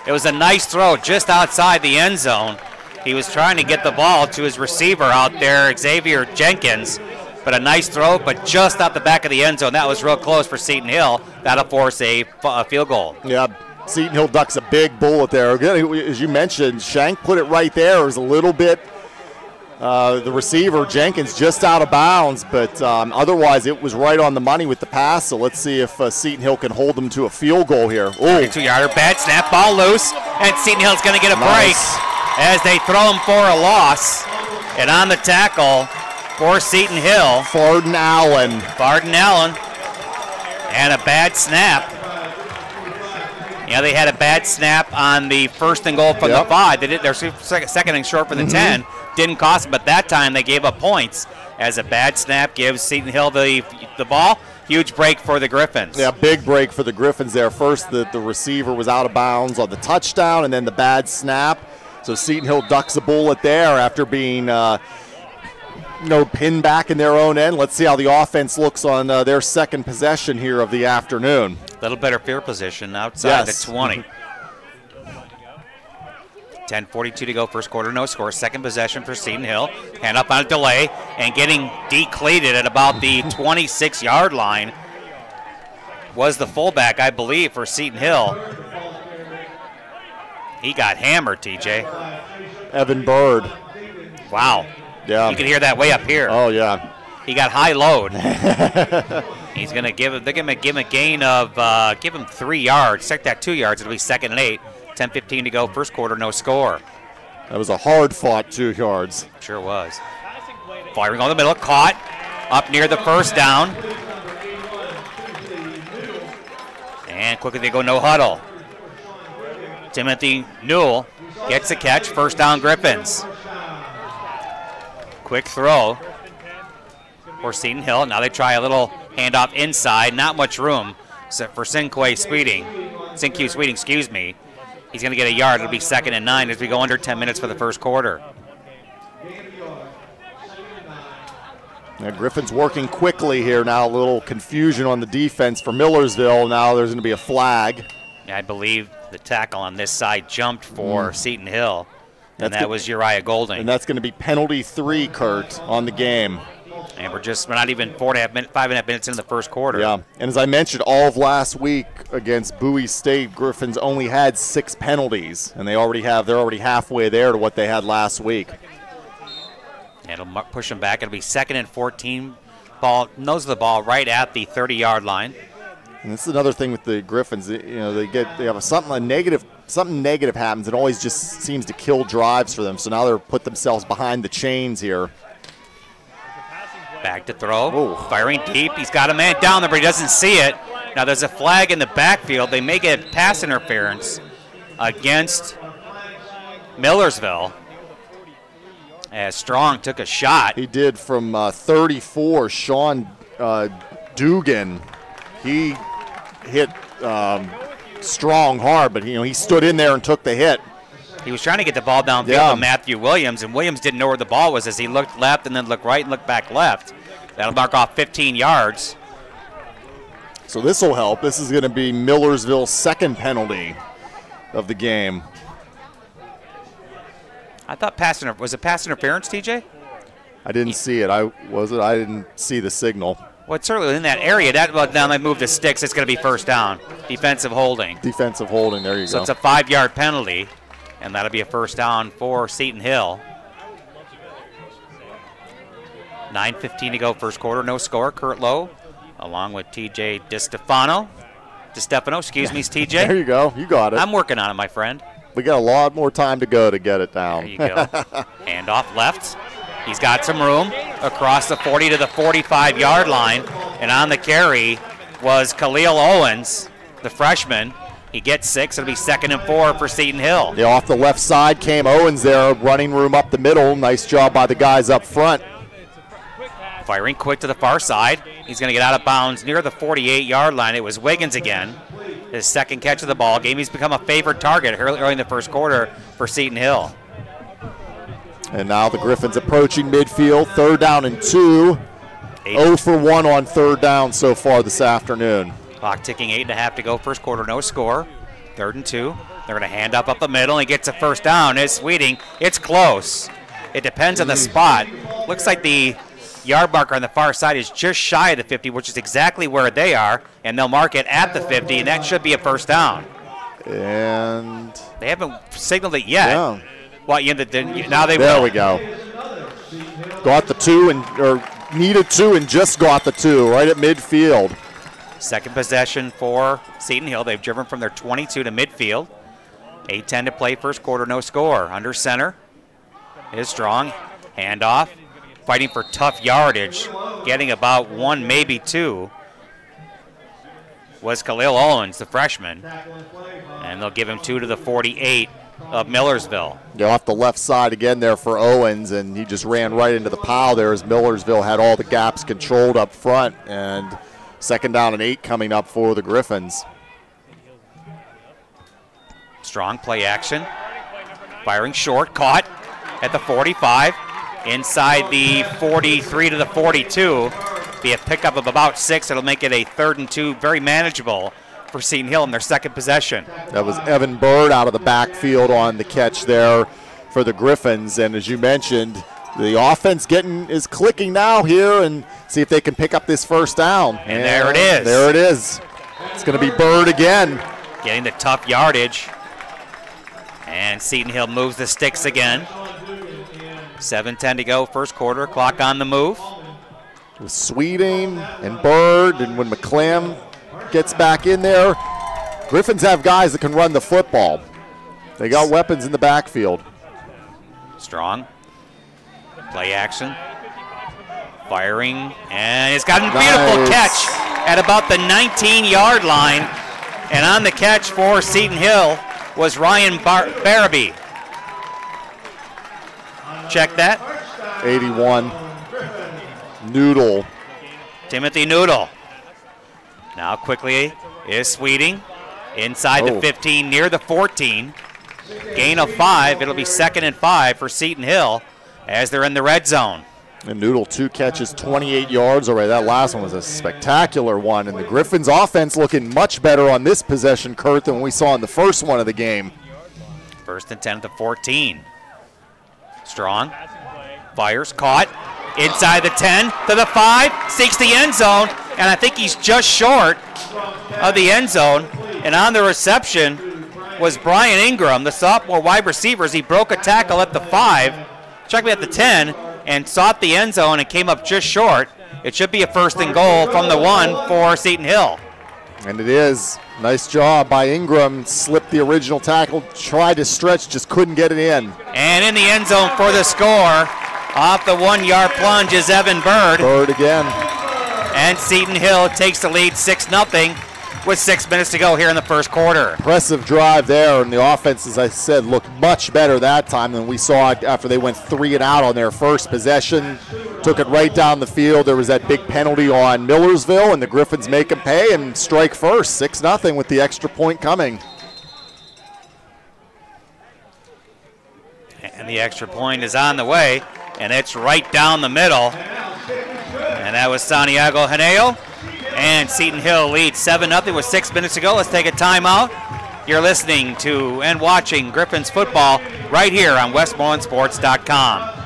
It was a nice throw just outside the end zone. He was trying to get the ball to his receiver out there, Xavier Jenkins, but a nice throw, but just out the back of the end zone. That was real close for Seton Hill. That'll force a field goal. Yeah, Seton Hill ducks a big bullet there. As you mentioned, Shank put it right there. It was a little bit, the receiver, Jenkins, just out of bounds, but otherwise it was right on the money with the pass. So let's see if Seton Hill can hold them to a field goal here. 32-yarder, bad snap, ball loose, and Seton Hill's going to get a break as they throw him for a loss. And on the tackle for Seton Hill, Farden Allen. And a bad snap. Yeah, they had a bad snap on the 1st and goal from the 5. They did their 2nd and short from the 10. Didn't cost them, but that time they gave up points as a bad snap gives Seton Hill the ball. Huge break for the Griffins. Yeah, big break for the Griffins there. First, the receiver was out of bounds on the touchdown, and then the bad snap. So Seton Hill ducks a bullet there after being no pin back in their own end. Let's see how the offense looks on their second possession here of the afternoon. A little better field position outside the 20. 10:42 to go, first quarter, no score. Second possession for Seton Hill. Hand up on a delay and getting decleated at about the 26-yard line was the fullback, I believe, for Seton Hill. He got hammered, TJ. Evan Bird. Wow. Yeah. You can hear that way up here. Oh, yeah. He got high load. He's going to give him, they're going to give him a gain of, give him 3 yards. Check that 2 yards. It'll be 2nd and 8. 10:15 to go, first quarter, no score. That was a hard-fought 2 yards. Sure was. Firing on the middle, caught up near the first down. And quickly they go no huddle. Timothy Newell gets a catch, first down Griffins. Quick throw for Seton Hill. Now they try a little handoff inside, not much room for Cinque Sweeting, excuse me. He's going to get a yard. It'll be 2nd and 9 as we go under 10 minutes for the first quarter. Now Griffins working quickly here now. A little confusion on the defense for Millersville. Now there's going to be a flag. I believe the tackle on this side jumped for Seton Hill, and that was Uriah Golding. And that's going to be penalty 3, Kurt, on the game. And we're not even 5.5 minutes into the first quarter. Yeah, and as I mentioned, all of last week against Bowie State, Griffins only had 6 penalties, and they're already halfway there to what they had last week. And it'll push them back. It'll be 2nd and 14. Ball nose of the ball right at the 30-yard line. And this is another thing with the Griffins. They have something negative happens. It always just seems to kill drives for them. So now they're put themselves behind the chains here. Back to throw. Firing deep. He's got a man down there, but he doesn't see it. Now there's a flag in the backfield. They may get pass interference against Millersville. As Strong took a shot. He did from 34. Sean Dugan. He hit Strong hard, but he stood in there and took the hit. He was trying to get the ball downfield to Matthew Williams, and Williams didn't know where the ball was as he looked left and then looked right and looked back left. That'll mark off 15 yards. So this will help. This is going to be Millersville's 2nd penalty of the game. I thought was it pass interference, TJ? I didn't see it. I didn't see the signal. Well, it's certainly in that area. Now they move the sticks. It's going to be first down. Defensive holding. Defensive holding. There you go. So it's a 5-yard penalty. And that'll be a first down for Seton Hill. 9:15 to go, first quarter, no score. Kurt Lowe, along with TJ DiStefano, excuse me, TJ. There you go. You got it. I'm working on it, my friend. We got a lot more time to go to get it down. There you go. Handoff left. He's got some room across the 40 to the 45-yard line. And on the carry was Khalil Owens, the freshman. He gets 6. It'll be 2nd and 4 for Seton Hill. Yeah, off the left side came Owens there, running room up the middle. Nice job by the guys up front. Firing quick to the far side. He's going to get out of bounds near the 48-yard line. It was Wiggins again. His 2nd catch of the ball game. He's become a favorite target early in the first quarter for Seton Hill. And now the Griffins approaching midfield. 3rd down and 2. 0 for 1 on 3rd down so far this afternoon. Clock ticking, 8.5 to go. First quarter, no score. 3rd and 2. They're going to hand up the middle. He gets a first down. It's Sweeting. It's close. It depends on the spot. Looks like the yard marker on the far side is just shy of the 50, which is exactly where they are. And they'll mark it at the 50, and that should be a first down. And they haven't signaled it yet. Yeah. Well, now they will. There we go. Got the 2 needed 2 and just got the 2 right at midfield. 2nd possession for Seton Hill. They've driven from their 22 to midfield. 8:10 to play, first quarter, no score. Under center is Strong. Handoff. Fighting for tough yardage. Getting about 1, maybe 2. Was Khalil Owens, the freshman. And they'll give him 2 to the 48 of Millersville. Yeah, off the left side again there for Owens, and he just ran right into the pile there as Millersville had all the gaps controlled up front. And 2nd down and 8 coming up for the Griffins. Strong play action. Firing short, caught at the 45. inside the 43 to the 42. Be a pickup of about 6. It'll make it a 3rd and 2, very manageable for Seton Hill in their second possession. That was Evan Bird out of the backfield on the catch there for the Griffins. And as you mentioned, the offense is clicking now here, and see if they can pick up this first down. And there it is. There it is. It's going to be Bird again. Getting the tough yardage. And Seton Hill moves the sticks again. 7:10 to go, first quarter. Clock on the move. With Sweeting and Bird, and when McClam gets back in there, Griffins have guys that can run the football. They got weapons in the backfield. Strong. Play action. Firing. And it's got a beautiful catch at about the 19-yard line. And on the catch for Seton Hill was Ryan Barabee. Check that. 81. Noodle. Timothy Noodle. Now quickly is Sweeting. Inside the 15, near the 14. Gain of 5. It'll be 2nd and 5 for Seton Hill as they're in the red zone. And Noodle, 2 catches, 28 yards already. That last one was a spectacular one. And the Griffins offense looking much better on this possession, Kurt, than we saw in the first one of the game. 1st and 10 at the 14. Strong. Fires, caught. Inside the 10 to the 5. Seeks the end zone. And I think he's just short of the end zone. And on the reception was Brian Ingram, the sophomore wide receiver. He broke a tackle at the 5. Check me at the 10. And sought the end zone and came up just short. It should be a 1st and goal from the 1 for Seton Hill. And it is. Nice job by Ingram. Slipped the original tackle, tried to stretch, just couldn't get it in. And in the end zone for the score, off the 1-yard plunge is Evan Bird. Bird again. And Seton Hill takes the lead 6-0 with 6 minutes to go here in the first quarter. Impressive drive there, and the offense, as I said, looked much better that time than we saw after they went 3 and out on their first possession. Took it right down the field. There was that big penalty on Millersville, and the Griffins make them pay and strike first, 6-0 with the extra point coming. And the extra point is on the way, and it's right down the middle. And that was Santiago Henao. And Seton Hill leads 7-0 with 6 minutes to go. Let's take a timeout. You're listening to and watching Griffins football right here on WestmorelandSports.com.